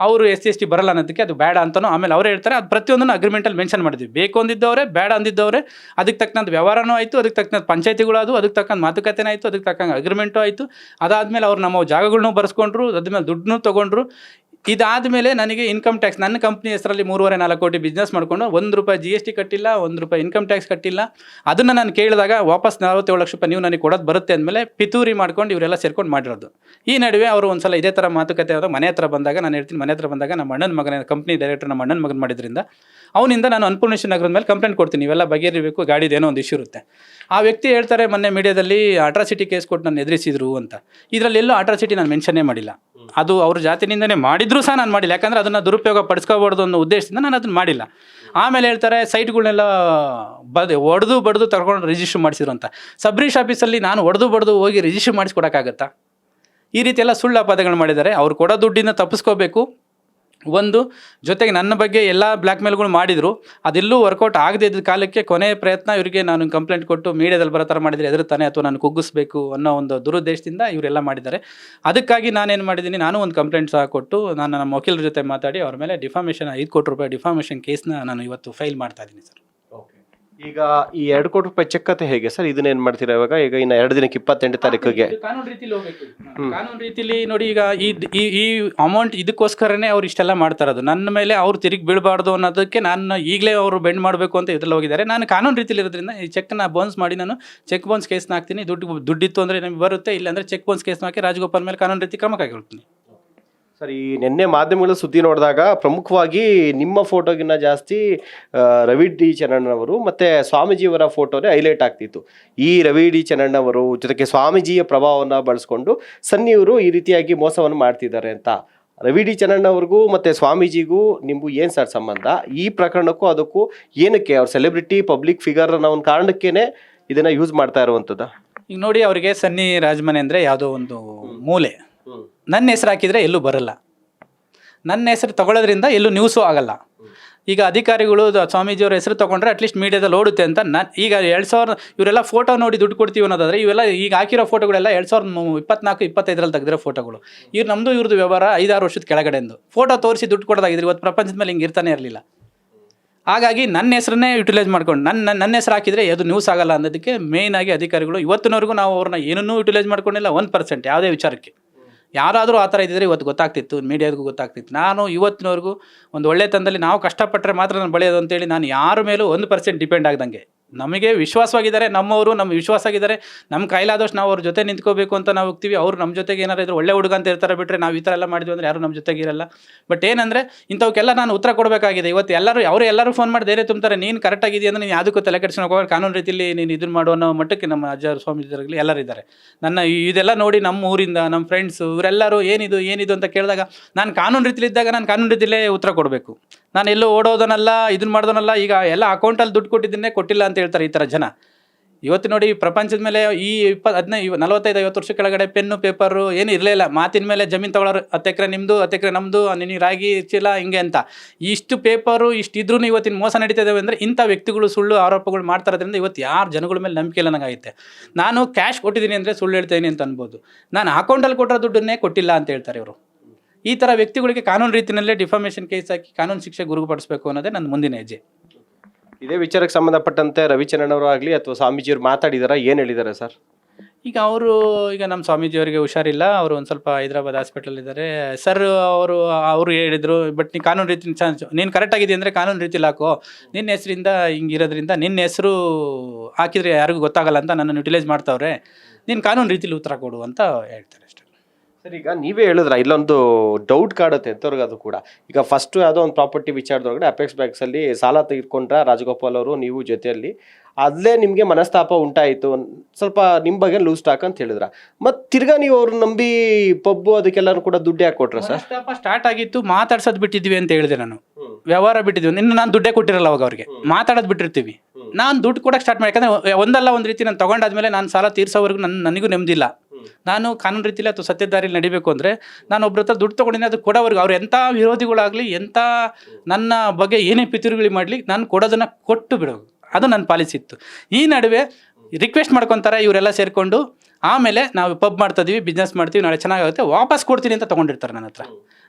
ಅವರು SC/ST ಬರಲ್ಲ ಅನ್ನೋದಕ್ಕೆ ಅದು ಬೇಡ ಅಂತನೋ ಆಮೇಲೆ ಅವರೇ ಹೇಳ್ತಾರೆ. ಅದು ಪ್ರತಿಯೊಂದನ್ನು ಅಗ್ರಿಮೆಂಟಲ್ಲಿ ಮೆನ್ಷನ್ ಮಾಡಿದ್ವಿ. ಬೇಕು ಅಂದಿದ್ದವರೇ, ಬೇಡ ಅಂದಿದ್ದವರೇ. ಅದಕ್ಕೆ ತಕ್ಕಂಥ ವ್ಯವಹಾರನೂ ಆಯಿತು, ಅದಕ್ಕೆ ತಕ್ಕಂಥ ಪಂಚಾಯತಿಗಳು ಅದು, ಅದಕ್ಕೆ ತಕ್ಕಂಥ ಮಾತುಕತೆನೂ ಆಯಿತು, ಅದಕ್ಕೆ ತಕ್ಕಂಗೆ ಅಗ್ರಿಮೆಂಟು ಆಯಿತು. ಅದಾದಮೇಲೆ ಅವ್ರು ನಮ್ಮ ಜಾಗಗಳನ್ನೂ ಬರೆಸ್ಕೊಂಡ್ರು, ಅದಾದ್ಮೇಲೆ ದುಡ್ಡನ್ನೂ ತೊಗೊಂಡ್ರು. ಇದಾದಮೇಲೆ ನನಗೆ ಇನ್ಕಮ್ ಟ್ಯಾಕ್ಸ್ ನನ್ನ ಕಂಪ್ನಿ ಹೆಸರಲ್ಲಿ 3.5-4 ಕೋಟಿ ಬಿಸ್ನೆಸ್ ಮಾಡಿಕೊಂಡು 1 ರೂಪಾಯಿ GST ಕಟ್ಟಿಲ್ಲ, 1 ರೂಪಾಯಿ ಇನ್ಕಮ್ ಟ್ಯಾಕ್ಸ್ ಕಟ್ಟಿಲ್ಲ. ಅದನ್ನು ನಾನು ಕೇಳಿದಾಗ ವಾಪಸ್ 47 ಲಕ್ಷ ರೂಪಾಯಿ ನೀವು ನನಗೆ ಕೊಡೋದು ಬರುತ್ತೆ ಅಂದಮೇಲೆ ಪಿತೂರಿ ಮಾಡ್ಕೊಂಡು ಇವರೆಲ್ಲ ಸೇರ್ಕೊಂಡು ಮಾಡಿರೋದು. ಈ ನಡುವೆ ಅವರು ಒಂದು ಸಲ ಇದೇ ಥರ ಮಾತುಕತೆ ಆದಾಗ ಮನೆ ಹತ್ರ ಬಂದಾಗ ನಾನು ಹೇಳ್ತೀನಿ, ಮನೆ ಹತ್ರ ಬಂದಾಗ ನಮ್ಮ ಅಣ್ಣನ ಮಗನ ಕಂಪ್ನಿ ಡೈರೆಕ್ಟರ್ ನಮ್ಮ ಅಣ್ಣನ ಮಗನ ಮಾಡಿದ್ರಿಂದ ಅವನಿಂದ ನಾನು ಅನ್ನಪೂರ್ಣೇಶ್ವರ ನಗರದ ಮೇಲೆ ಕಂಪ್ಲೇಂಟ್ ಕೊಡ್ತೀನಿ, ಇವೆಲ್ಲ ಬಗೆಹರಿಬೇಕು, ಗಾಡಿದೇನೋ ಒಂದು ಇಶ್ಯೂ ಇರುತ್ತೆ. ಆ ವ್ಯಕ್ತಿ ಹೇಳ್ತಾರೆ ಮೊನ್ನೆ ಮೀಡಿಯಾದಲ್ಲಿ ಅಟ್ರಾಸಿಟಿ ಕೇಸ್ ಕೊಟ್ಟು ನಾನು ಎದುರಿಸಿದ್ರು ಅಂತ. ಇದರಲ್ಲಿ ಎಲ್ಲೂ ಅಟ್ರಾಸಿಟಿ ನಾನು ಮೆನ್ಷನ್ನೇ ಮಾಡಿಲ್ಲ. ಅದು ಅವ್ರ ಜಾತಿನಿಂದನೇ ಮಾಡಿದ್ರು ಸಹ ನಾನು ಮಾಡಿಲ್ಲ, ಯಾಕಂದರೆ ಅದನ್ನು ದುರುಪಯೋಗ ಪಡಿಸ್ಕೋಬಾರ್ದು ಅನ್ನೋ ಉದ್ದೇಶದಿಂದ ನಾನು ಅದನ್ನು ಮಾಡಿಲ್ಲ. ಆಮೇಲೆ ಹೇಳ್ತಾರೆ ಸೈಟ್ಗಳನ್ನೆಲ್ಲ ಹೊಡೆದು ಬಡ್ದು ತಗೊಂಡು ರಿಜಿಸ್ಟ್ರ್ ಮಾಡಿಸಿದ್ರು ಅಂತ. ಸಬ್ ರಿಜಿಸ್ಟ್ರ್ ಆಫೀಸಲ್ಲಿ ನಾನು ಹೊಡೆದು ಬಡ್ದು ಹೋಗಿ ರಿಜಿಸ್ಟ್ರ್ ಮಾಡಿಸ್ಕೊಡೋಕ್ಕಾಗತ್ತಾ? ಈ ರೀತಿ ಎಲ್ಲ ಸುಳ್ಳು ಅಪವಾದಗಳು ಮಾಡಿದ್ದಾರೆ. ಅವ್ರು ಕೊಡೋ ದುಡ್ಡಿಂದ ತಪ್ಪಿಸ್ಕೋಬೇಕು. ಒಂದು ಜೊತೆಗೆ ನನ್ನ ಬಗ್ಗೆ ಎಲ್ಲ ಬ್ಲ್ಯಾಕ್ ಮೇಲ್ಗಳು ಮಾಡಿದರು, ಅದೆಲ್ಲೂ ವರ್ಕೌಟ್ ಆಗದೇ ಇದ್ದ ಕಾಲಕ್ಕೆ ಕೊನೆ ಪ್ರಯತ್ನ ಇವರಿಗೆ ನಾನು ಕಂಪ್ಲೇಂಟ್ ಕೊಟ್ಟು ಮೀಡಿಯಾದಲ್ಲಿ ಬರೋ ಥರ ಮಾಡಿದರೆ ಎದುರುತ್ತಾನೆ ಅಥವಾ ನಾನು ಕುಗ್ಗಿಸ್ಬೇಕು ಅನ್ನೋ ಒಂದು ದುರುದ್ದೇಶದಿಂದ ಇವರೆಲ್ಲ ಮಾಡಿದ್ದಾರೆ. ಅದಕ್ಕಾಗಿ ನಾನೇನು ಮಾಡಿದ್ದೀನಿ, ನಾನು ಒಂದು ಕಂಪ್ಲೇಂಟ್ ಸಹ ಕೊಟ್ಟು ನಾನು ನಮ್ಮ ವಕೀಲರ ಜೊತೆ ಮಾತಾಡಿ ಅವ್ರ ಮೇಲೆ ಡಿಫಾಮೇಷನ್ 5 ಕೋಟಿ ರೂಪಾಯಿ ಡಿಫಾಮೇಷನ್ ಕೇಸ್ನ ನಾನು ಇವತ್ತು ಫೈಲ್ ಮಾಡ್ತಾ ಇದ್ದೀನಿ ಸರ್. ಈಗ ಈ 2 ಕೋಟಿ ರೂಪಾಯಿ ಚೆಕ್ ಕತೆ ಹೇಗೆ ಸರ್? ಇದನ್ನೇನು ಮಾಡ್ತೀರಾ ಇವಾಗ? ಈಗ ಇನ್ನು 2 ದಿನಕ್ಕೆ 28 ತಾರೀಕಿಗೆ ಕಾನೂನು ರೀತಿಲಿ ಹೋಗ್ಬೇಕು. ಕಾನೂನು ರೀತಿಲಿ ನೋಡಿ, ಈಗ ಈ ಅಮೌಂಟ್ ಇದಕ್ಕೋಸ್ಕರನೇ ಅವ್ರು ಇಷ್ಟೆಲ್ಲ ಮಾಡ್ತಾ ಇರೋದು. ನನ್ನ ಮೇಲೆ ಅವ್ರು ತಿರುಗಿ ಬೀಳಬಾರ್ದು ಅನ್ನೋದಕ್ಕೆ ನಾನು ಈಗಲೇ ಅವರು ಬೆಂಡ್ ಮಾಡಬೇಕು ಅಂತ ಇದ್ರಲ್ಲಿ ಹೋಗಿದ್ದಾರೆ. ನಾನು ಕಾನೂನು ರೀತಿಲಿ ಇರೋದ್ರಿಂದ ಈ ಚೆಕ್ನ ಬೌನ್ಸ್ ಮಾಡಿ ನಾನು ಚೆಕ್ ಬೌನ್ಸ್ ಕೇಸ್ನ ಹಾಕ್ತೀನಿ. ದುಡ್ಡಿತ್ತು ಅಂದರೆ ನಿಮಗೆ ಬರುತ್ತೆ, ಇಲ್ಲಾಂದರೆ ಚೆಕ್ ಬೌನ್ಸ್ ಕೇಸ್ನ ಹಾಕಿ ರಾಜಗೋಪಾಲ್ ಮೇಲೆ ಕಾನೂನು ರೀತಿ ಕ್ರಮ ಕೈಗೊಳ್ತೀನಿ. ಸರ್, ಈ ನಿನ್ನೆ ಮಾಧ್ಯಮಗಳ ಸುದ್ದಿ ನೋಡಿದಾಗ ಪ್ರಮುಖವಾಗಿ ನಿಮ್ಮ ಫೋಟೋಗಿನ್ನ ಜಾಸ್ತಿ ರವಿ ಡಿ ಚನ್ನಣ್ಣನವರು ಮತ್ತು ಸ್ವಾಮೀಜಿಯವರ ಫೋಟೋನೇ ಹೈಲೈಟ್ ಆಗ್ತಿತ್ತು. ಈ ರವಿ ಡಿ ಚನ್ನಣ್ಣನವರು ಜೊತೆಗೆ ಸ್ವಾಮೀಜಿಯ ಪ್ರಭಾವವನ್ನು ಬಳಸ್ಕೊಂಡು ಸನ್ನಿಯವರು ಈ ರೀತಿಯಾಗಿ ಮೋಸವನ್ನು ಮಾಡ್ತಿದ್ದಾರೆ ಅಂತ. ರವಿ ಡಿ ಚನ್ನಣ್ಣವ್ರಿಗೂ ಮತ್ತು ಸ್ವಾಮೀಜಿಗೂ ನಿಮಗೂ ಏನು ಸರ್ ಸಂಬಂಧ? ಈ ಪ್ರಕರಣಕ್ಕೂ ಅದಕ್ಕೂ ಏನಕ್ಕೆ? ಅವ್ರ ಸೆಲೆಬ್ರಿಟಿ ಪಬ್ಲಿಕ್ ಫಿಗರ್ ಅನ್ನೋ ಒಂದು ಕಾರಣಕ್ಕೇ ಇದನ್ನು ಯೂಸ್ ಮಾಡ್ತಾ ಇರುವಂಥದ್ದು. ಈಗ ನೋಡಿ, ಅವರಿಗೆ ಸನ್ನಿ ರಾಜಮನೆ ಅಂದರೆ ಯಾವುದೋ ಒಂದು ಮೂಲೆ. ನನ್ನ ಹೆಸರು ಹಾಕಿದರೆ ಎಲ್ಲೂ ಬರಲ್ಲ, ನನ್ನ ಹೆಸರು ತಗೊಳ್ಳೋದ್ರಿಂದ ಎಲ್ಲೂ ನ್ಯೂಸು ಆಗಲ್ಲ. ಈಗ ಅಧಿಕಾರಿಗಳು ಸ್ವಾಮೀಜಿಯವ್ರ ಹೆಸರು ತೊಗೊಂಡ್ರೆ ಅಟ್ಲೀಸ್ಟ್ ಮೀಡಿಯಾದಲ್ಲಿ ಓಡುತ್ತೆ ಅಂತ. ನಾನು ಈಗ 2000 ಇವರೆಲ್ಲ ಫೋಟೋ ನೋಡಿ ದುಡ್ಡು ಕೊಡ್ತೀವಿ ಅನ್ನೋದಾದರೆ ಇವೆಲ್ಲ ಈಗ ಹಾಕಿರೋ ಫೋಟೋಗಳೆಲ್ಲ 2024-25 ತೆಗೆದಿರೋ ಫೋಟೋಗಳು. ಇವ್ರು ನಮ್ಮದು ಇವ್ರದ್ದು ವ್ಯವಹಾರ 5-6 ವರ್ಷದ ಕೆಳಗಡೆಂದು ಫೋಟೋ ತೋರಿಸಿ ದುಡ್ಡು ಕೊಡೋದಾಗಿದ್ರೆ ಇವತ್ತು ಪ್ರಪಂಚದ ಮೇಲೆ ಹಿಂಗೆ ಇರ್ತಾನೆ ಇರಲಿಲ್ಲ. ಹಾಗಾಗಿ ನನ್ನ ಹೆಸರನ್ನೇ ಯುಟಿಲೈಸ್ ಮಾಡ್ಕೊಂಡು ನನ್ನ ಹೆಸರು ಹಾಕಿದರೆ ಅದು ನ್ಯೂಸ್ ಆಗಲ್ಲ ಅನ್ನೋದಕ್ಕೆ ಮೇಯ್ನಾಗಿ ಅಧಿಕಾರಿಗಳು ಇವತ್ತಿನವರೆಗೂ ನಾವು ಅವ್ರನ್ನ ಏನನ್ನೂ ಯುಟಿಲೈಸ್ ಮಾಡ್ಕೊಂಡಿಲ್ಲ 1% ಯಾವುದೇ ವಿಚಾರಕ್ಕೆ. ಯಾರಾದರೂ ಆ ಥರ ಇದ್ದಿದ್ರೆ ಇವತ್ತು ಗೊತ್ತಾಗ್ತಿತ್ತು, ಮೀಡಿಯಾಗೂ ಗೊತ್ತಾಗ್ತಿತ್ತು. ನಾನು ಇವತ್ತಿನವರೆಗೂ ಒಂದು ಒಳ್ಳೆ ತಂದಲ್ಲಿ ನಾವು ಕಷ್ಟಪಟ್ಟರೆ ಮಾತ್ರ ನಾನು ಬೆಳೆಯೋದು ಅಂತೇಳಿ ನಾನು ಯಾರ ಮೇಲೂ 1% ಡಿಪೆಂಡ್ ಆಗ್ದಂಗೆ. ನಮಗೆ ವಿಶ್ವಾಸವಾಗಿದ್ದಾರೆ, ನಮ್ಮವರು ನಮ್ಗೆ ವಿಶ್ವಾಸ ಆಗಿದ್ದಾರೆ. ನಮ್ಮ ಕೈಲಾದಷ್ಟು ನಾವು ಅವ್ರ ಜೊತೆ ನಿಂತ್ಕೋಬೇಕು ಅಂತ ನಾವು ಹೋಗ್ತೀವಿ. ಅವರು ನಮ್ಮ ಜೊತೆಗೆ ಏನಾರು ಇದ್ರೆ ಒಳ್ಳೆ ಹುಡುಗ ಅಂತ ಇರ್ತಾರೆ, ಬಿಟ್ಟರೆ ನಾವು ಈ ಥರ ಎಲ್ಲ ಮಾಡಿದ್ವಿ ಅಂದರೆ ಯಾರು ನಮ್ಮ ಜೊತೆಗೆ ಇರಲ್ಲ. ಬಟ್ ಏನಂದರೆ ಇಂಥವಕ್ಕೆಲ್ಲ ನಾನು ಉತ್ತರ ಕೊಡಬೇಕಾಗಿದೆ. ಇವತ್ತು ಎಲ್ಲರೂ ಫೋನ್ ಮಾಡಿ ಧೈರ್ಯ ತುಂಬ್ತಾರೆ, ನೀನು ಕರೆಕ್ಟಾಗಿದೆಯಾ ಅಂದರೆ ನೀನು ಯಾವುದಕ್ಕೂ ತಲೆ ಕೆಡಿಸ್ಕೊಂಡು ಹೋಗೋದು, ಕಾನೂನು ರೀತಿಯಲ್ಲಿ ನೀನು ಇದನ್ನು ಮಾಡೋ ಅನ್ನೋ ಮಟ್ಟಕ್ಕೆ ನಮ್ಮ ಅಜ್ಜ ಸ್ವಾಮೀಜಿರಾಗಲಿ ಎಲ್ಲರಿದ್ದಾರೆ. ಇದೆಲ್ಲ ನೋಡಿ ನಮ್ಮ ಊರಿಂದ ನಮ್ಮ ಫ್ರೆಂಡ್ಸು ಇವರೆಲ್ಲರೂ ಏನಿದು ಅಂತ ಕೇಳಿದಾಗ ನಾನು ಕಾನೂನು ರೀತಿಲಿ ಇದ್ದಾಗ ನಾನು ಕಾನೂನು ರೀತಿಯಲ್ಲೇ ಉತ್ತರ ಕೊಡಬೇಕು. ನಾನು ಎಲ್ಲೋ ಓಡೋದನ್ನಲ್ಲ, ಇದನ್ನು ಮಾಡೋದನ್ನಲ್ಲ. ಈಗ ಎಲ್ಲ ಅಕೌಂಟಲ್ಲಿ ದುಡ್ಡು ಕೊಟ್ಟಿದ್ದನ್ನೇ ಕೊಟ್ಟಿಲ್ಲ ಅಂತ ಹೇಳ್ತಾರೆ ಈ ಥರ ಜನ. ಇವತ್ತು ನೋಡಿ, ಪ್ರಪಂಚದ ಮೇಲೆ ಈ 45-50 ವರ್ಷ ಕೆಳಗಡೆ ಪೆನ್ನು ಪೇಪರು ಏನು ಇರಲಿಲ್ಲ. ಮಾತಿನ ಮೇಲೆ ಜಮೀನು ತಗೊಳ್ಳೋರು, 10 ಎಕರೆ ನಿಮ್ಮದು, 10 ಎಕರೆ ನಮ್ಮದು, ನಿನಗೆ ರಾಗಿ ಚೀಲ ಹಿಂಗೆ ಅಂತ. ಇಷ್ಟು ಪೇಪರು ಇಷ್ಟಿದ್ರೂ ಇವತ್ತಿನ ಮೋಸ ನಡೀತಿದ್ದಾವೆ ಅಂದರೆ ಇಂಥ ವ್ಯಕ್ತಿಗಳು ಸುಳ್ಳು ಆರೋಪಗಳು ಮಾಡ್ತಾ ಇರೋದ್ರಿಂದ ಇವತ್ತು ಯಾರು ಜನಗಳ ಮೇಲೆ ನಂಬಿಕೆ ಇಲ್ಲ ನನಗಾಗುತ್ತೆ. ನಾನು ಕ್ಯಾಶ್ ಕೊಟ್ಟಿದ್ದೀನಿ ಅಂದರೆ ಸುಳ್ಳು ಹೇಳ್ತೀನಿ ಅಂತ ಅನ್ಬೋದು. ನಾನು ಅಕೌಂಟಲ್ಲಿ ಕೊಟ್ಟಿರೋ ದುಡ್ಡನ್ನೇ ಕೊಟ್ಟಿಲ್ಲ ಅಂತ ಹೇಳ್ತಾರೆ ಇವರು. ಈ ಥರ ವ್ಯಕ್ತಿಗಳಿಗೆ ಕಾನೂನು ರೀತಿಯಲ್ಲೇ ಡಿಫಾಮೇಷನ್ ಕೇಸ್ ಹಾಕಿ ಕಾನೂನು ಶಿಕ್ಷೆ ಗುರುಪಡಿಸಬೇಕು ಅನ್ನೋದೇ ನನ್ನ ಮುಂದಿನ ಹೆಜ್ಜೆ. ಇದೇ ವಿಚಾರಕ್ಕೆ ಸಂಬಂಧಪಟ್ಟಂತೆ ರವಿಚರಣ್ ಅವರು ಆಗಲಿ ಅಥವಾ ಸ್ವಾಮೀಜಿಯವರು ಮಾತಾಡಿದಾರ, ಏನು ಹೇಳಿದ್ದಾರೆ ಸರ್? ಈಗ ಈಗ ನಮ್ಮ ಸ್ವಾಮೀಜಿಯವರಿಗೆ ಹುಷಾರಿಲ್ಲ, ಅವರು ಒಂದು ಸ್ವಲ್ಪ ಹೈದರಾಬಾದ್ ಹಾಸ್ಪಿಟಲ್ ಇದ್ದಾರೆ ಸರ್. ಅವರು ಹೇಳಿದರು, ಬಟ್ ನೀನು ಕಾನೂನು ರೀತಿ ನೀನು ಕರೆಕ್ಟಾಗಿದೆ ಅಂದರೆ ಕಾನೂನು ರೀತಿಲಿ ಹಾಕೋ, ನಿನ್ನ ಹೆಸರಿಂದ ಹಿಂಗಿರೋದ್ರಿಂದ ನಿನ್ನ ಹೆಸರು ಹಾಕಿದರೆ ಯಾರಿಗೂ ಗೊತ್ತಾಗಲ್ಲ ಅಂತ ನನ್ನನ್ನು ಯುಟಿಲೈಸ್ ಮಾಡ್ತಾವ್ರೆ, ನೀನು ಕಾನೂನು ರೀತಿಲಿ ಉತ್ತರ ಕೊಡು ಅಂತ ಹೇಳ್ತಾರೆ ಅಷ್ಟೇ. ಸರ್, ಈಗ ನೀವೇ ಹೇಳಿದ್ರ ಇಲ್ಲೊಂದು ಡೌಟ್ ಕಾಡುತ್ತೆ ಎಂಥವ್ರಿಗೆ ಅದು ಕೂಡ. ಈಗ ಫಸ್ಟು ಯಾವುದೋ ಒಂದು ಪ್ರಾಪರ್ಟಿ ವಿಚಾರದೊಳಗಡೆ ಅಪೆಕ್ಸ್ ಬ್ಯಾಂಕ್ಸಲ್ಲಿ ಸಾಲ ತೆಗೆದುಕೊಂಡ್ರ ರಾಜಗೋಪಾಲ್ ಅವರು ನೀವು ಜೊತೆಯಲ್ಲಿ, ಅಲ್ಲೇ ನಿಮಗೆ ಮನಸ್ತಾಪ ಉಂಟಾಯಿತು, ಸ್ವಲ್ಪ ನಿಮ್ಮ ಬಗ್ಗೆ ಲೂಸ್ ಟಾಕ್ ಅಂತ ಹೇಳಿದ್ರ. ಮತ್ತು ತಿರ್ಗಾ ನೀವು ಅವ್ರು ನಂಬಿ ಪಬ್ಬು ಅದಕ್ಕೆಲ್ಲರೂ ಕೂಡ ದುಡ್ಡು ಯಾಕೆ ಕೊಟ್ರ ಸರ್? ಸ್ಟಾರ್ಟ್ ಆಗಿತ್ತು, ಮಾತಾಡ್ಸೋದು ಬಿಟ್ಟಿದ್ವಿ ಅಂತ ಹೇಳಿದೆ ನಾನು, ವ್ಯವಹಾರ ಬಿಟ್ಟಿದ್ವಿ. ಇನ್ನು ನಾನು ದುಡ್ಡೇ ಕೊಟ್ಟಿರಲ್ಲ ಅವಾಗ ಅವ್ರಿಗೆ, ಮಾತಾಡೋದು ಬಿಟ್ಟಿರ್ತೀವಿ. ನಾನು ದುಡ್ಡು ಕೊಡೋಕೆ ಸ್ಟಾರ್ಟ್ ಮಾಡಿ, ಯಾಕಂದರೆ ಒಂದಲ್ಲ ಒಂದು ರೀತಿ ನಾನು ತೊಗೊಂಡಾದ್ಮೇಲೆ ನಾನು ಸಾಲ ತೀರ್ಸೋವರೆಗೂ ನನಗೂ ನೆಮ್ಮದಿಲ್ಲ. ನಾನು ಕಾನೂನು ರೀತಿಯಲ್ಲಿ ಅಥವಾ ಸತ್ಯದಾರಿಯಲ್ಲಿ ನಡಿಬೇಕು ಅಂದರೆ ನಾನು ಒಬ್ಬರ ಹತ್ರ ದುಡ್ಡು ತೊಗೊಂಡಿನಿ, ಅದು ಕೊಡೋವರೆಗೂ ಅವ್ರು ಎಂಥ ವಿರೋಧಿಗಳಾಗಲಿ, ಎಂಥ ನನ್ನ ಬಗ್ಗೆ ಏನೇ ಪಿತೂರುಗಳು ಮಾಡಲಿ, ನಾನು ಕೊಡೋದನ್ನು ಕೊಟ್ಟು ಬಿಡೋದು, ಅದು ನನ್ನ ಪಾಲಿಸಿ ಇತ್ತು. ಈ ನಡುವೆ ರಿಕ್ವೆಸ್ಟ್ ಮಾಡ್ಕೊತಾರೆ ಇವರೆಲ್ಲ ಸೇರಿಕೊಂಡು, ಆಮೇಲೆ ನಾವು ಪಬ್ ಮಾಡ್ತಿದ್ದೀವಿ, ಬಿಸ್ನೆಸ್ ಮಾಡ್ತೀವಿ, ನಾಳೆ ಚೆನ್ನಾಗುತ್ತೆ ವಾಪಸ್ ಕೊಡ್ತೀನಿ ಅಂತ ತೊಗೊಂಡಿರ್ತಾರೆ ನನ್ನ ಹತ್ರ.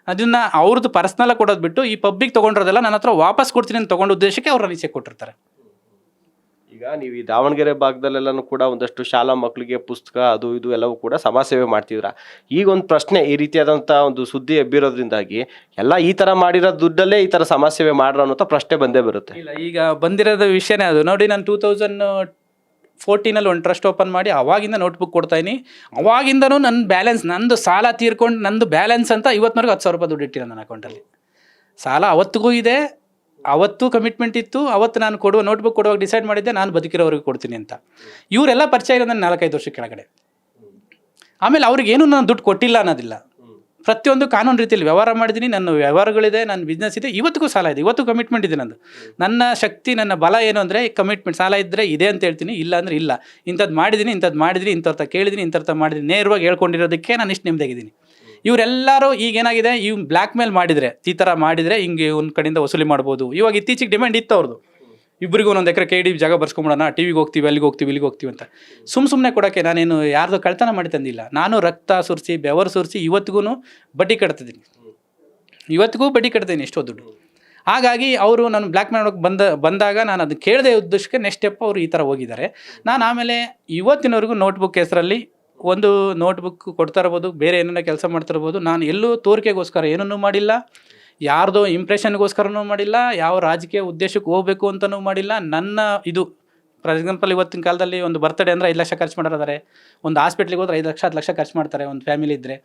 ಅದನ್ನು ಅವ್ರದ್ದು ಪರ್ಸ್ನಲ್ಲ ಕೊಡೋದು ಬಿಟ್ಟು ಈ ಪಬ್ಬಿಗೆ ತೊಗೊಂಡಿರೋದೆಲ್ಲ ನನ್ನ ಹತ್ರ ವಾಪಸ್ ಕೊಡ್ತೀನಿ ಅಂತ ತೊಗೊಂಡು ಉದ್ದೇಶಕ್ಕೆ ಅವ್ರು ರೀಚೆ ಕೊಟ್ಟಿರ್ತಾರೆ. ಈಗ ನೀವು ಈ ದಾವಣಗೆರೆ ಭಾಗದಲ್ಲೆಲ್ಲನೂ ಕೂಡ ಒಂದಷ್ಟು ಶಾಲಾ ಮಕ್ಕಳಿಗೆ ಪುಸ್ತಕ ಅದು ಇದು ಎಲ್ಲವೂ ಕೂಡ ಸಮಾಜ ಸೇವೆ ಮಾಡ್ತಿದ್ರ. ಈಗ ಒಂದು ಪ್ರಶ್ನೆ, ಈ ರೀತಿಯಾದಂಥ ಒಂದು ಸುದ್ದಿ ಎಬ್ಬಿರೋದ್ರಿಂದಾಗಿ ಎಲ್ಲ ಈ ಥರ ಮಾಡಿರೋ ದುಡ್ಡಲ್ಲೇ ಈ ಥರ ಸಮಾಜ ಸೇವೆ ಮಾಡ್ರೋ ಅನ್ನೋ ಪ್ರಶ್ನೆ ಬಂದೇ ಬರುತ್ತೆ. ಇಲ್ಲ, ಈಗ ಬಂದಿರೋದು ವಿಷಯನೇ ಅದು ನೋಡಿ. ನಾನು 2014 ಒಂದು ಟ್ರಸ್ಟ್ ಓಪನ್ ಮಾಡಿ ಅವಾಗಿಂದ ನೋಟ್ಬುಕ್ ಕೊಡ್ತಾಯಿನಿ. ಅವಾಗಿಂದನೂ ನನ್ನ ಬ್ಯಾಲೆನ್ಸ್, ನಂದು ಸಾಲ ತೀರ್ಕೊಂಡು ನಂದು ಬ್ಯಾಲೆನ್ಸ್ ಅಂತ ಇವತ್ತಿನವರೆಗೂ 10,000 ರೂಪಾಯಿ ದುಡ್ಡು ಇಟ್ಟಿಲ್ಲ ನನ್ನ ಅಕೌಂಟಲ್ಲಿ. ಸಾಲ ಅವತ್ತಿಗೂ ಇದೆ, ಅವತ್ತು ಕಮಿಟ್ಮೆಂಟ್ ಇತ್ತು, ಅವತ್ತು ನಾನು ಕೊಡುವ ನೋಟ್ಬುಕ್ ಕೊಡುವಾಗ ಡಿಸೈಡ್ ಮಾಡಿದ್ದೆ ನಾನು ಬದುಕಿರೋರಿಗೆ ಕೊಡ್ತೀನಿ ಅಂತ. ಇವರೆಲ್ಲ ಪರಿಚಯ ಇರೋದು ನನ್ನ 4-5 ವರ್ಷ ಕೆಳಗಡೆ. ಆಮೇಲೆ ಅವ್ರಿಗೇನು ನಾನು ದುಡ್ಡು ಕೊಟ್ಟಿಲ್ಲ ಅನ್ನೋದಿಲ್ಲ. ಪ್ರತಿಯೊಂದು ಕಾನೂನು ರೀತಿಯಲ್ಲಿ ವ್ಯವಹಾರ ಮಾಡಿದ್ದೀನಿ, ನನ್ನ ವ್ಯವಹಾರಗಳಿದೆ, ನನ್ನ ಬಿಸ್ನೆಸ್ ಇದೆ, ಇವತ್ತಿಗೂ ಸಾಲ ಇದೆ, ಇವತ್ತು ಕಮಿಟ್ಮೆಂಟ್ ಇದೆ ನಂದು. ನನ್ನ ಶಕ್ತಿ, ನನ್ನ ಬಲ ಏನು ಅಂದರೆ ಕಮಿಟ್ಮೆಂಟ್. ಸಾಲ ಇದ್ದರೆ ಇದೆ ಅಂತ ಹೇಳ್ತೀನಿ, ಇಲ್ಲ ಅಂದರೆ ಇಲ್ಲ. ಇಂಥದ್ದು ಮಾಡಿದ್ದೀನಿ, ಇಂಥವ್ರ ಕೇಳಿದ್ದೀನಿ, ಇಂಥವ್ರ ಮಾಡಿದ್ದೀನಿ, ನೇರವಾಗಿ ಹೇಳ್ಕೊಂಡಿರೋದಕ್ಕೆ ನಾನು ಇಷ್ಟು ನೆಮ್ಮದಿಯಾಗಿದ್ದೀನಿ. ಇವರೆಲ್ಲರೂ ಈಗೇನಾಗಿದೆ, ಇವ್ ಬ್ಲ್ಯಾಕ್ ಮೇಲ್ ಮಾಡಿದರೆ, ಈ ಥರ ಮಾಡಿದರೆ ಹಿಂಗೆ ಒಂದು ಕಡೆಯಿಂದ ವಸೂಲಿ ಮಾಡ್ಬೋದು. ಇವಾಗ ಇತ್ತೀಚೆಗೆ ಡಿಮ್ಯಾಂಡ್ ಇತ್ತು ಅವ್ರದ್ದು, ಇಬ್ಬರಿಗೂ ಒಂದೊಂದು ಎಕರೆ KD ಜಾಗ ಬರ್ಸ್ಕೊಂಬಿಡೋಣ, ಟಿವಿಗೆ ಹೋಗ್ತೀವಿ, ಅಲ್ಲಿಗೆ ಹೋಗ್ತೀವಿ, ಇಲ್ಲಿಗೆ ಹೋಗ್ತೀವಿ ಅಂತ. ಸುಮ್ಮನೆ ಕೊಡೋಕ್ಕೆ ನಾನೇನು ಯಾರ್ದು ಕಳ್ತನ ಮಾಡಿ ತಂದಿಲ್ಲ. ನಾನು ರಕ್ತ ಸುರಿಸಿ, ಬೆವರು ಸುರಿಸಿ ಇವತ್ತಿಗೂ ಬಡ್ಡಿ ಕಟ್ತಿದ್ದೀನಿ, ಇವತ್ತಿಗೂ ಬಡ್ಡಿ ಕಟ್ತೀನಿ ಎಷ್ಟೋ ದುಡ್ಡು. ಹಾಗಾಗಿ ಅವರು ನಾನು ಬ್ಲ್ಯಾಕ್ ಮಾಡೋಕ್ಕೆ ಬಂದಾಗ ನಾನು ಅದು ಕೇಳದೆ ಉದ್ದೇಶಕ್ಕೆ ನೆಕ್ಸ್ಟ್ ಸ್ಟೆಪ್ ಅವರು ಈ ಥರ ಹೋಗಿದ್ದಾರೆ. ನಾನು ಆಮೇಲೆ ಇವತ್ತಿನವರೆಗೂ ನೋಟ್ಬುಕ್ ಹೆಸರಲ್ಲಿ ಒಂದು ನೋಟ್ಬುಕ್ ಕೊಡ್ತಾ ಇರ್ಬೋದು, ಬೇರೆ ಏನೇನೋ ಕೆಲಸ ಮಾಡ್ತಿರ್ಬೋದು. ನಾನು ಎಲ್ಲೂ ತೋರಿಕೆಗೋಸ್ಕರ ಏನನ್ನೂ ಮಾಡಿಲ್ಲ, ಯಾರ್ದೋ ಇಂಪ್ರೆಷನ್ಗೋಸ್ಕರನೂ ಮಾಡಿಲ್ಲ, ಯಾವ ರಾಜಕೀಯ ಉದ್ದೇಶಕ್ಕೆ ಹೋಗಬೇಕು ಅಂತಲೂ ಮಾಡಿಲ್ಲ. ನನ್ನ ಇದು ಫಾರ್ ಎಕ್ಸಾಂಪಲ್ ಇವತ್ತಿನ ಕಾಲದಲ್ಲಿ ಒಂದು ಬರ್ತ್ಡೇ ಅಂದರೆ 5 ಲಕ್ಷ ಖರ್ಚು ಮಾಡೋದಾರೆ, ಒಂದು ಹಾಸ್ಪಿಟ್ಲಿಗೆ ಹೋದ್ರೆ 5 ಲಕ್ಷ 10 ಲಕ್ಷ ಖರ್ಚು ಮಾಡ್ತಾರೆ ಒಂದು ಫ್ಯಾಮಿಲಿ ಇದ್ದರೆ.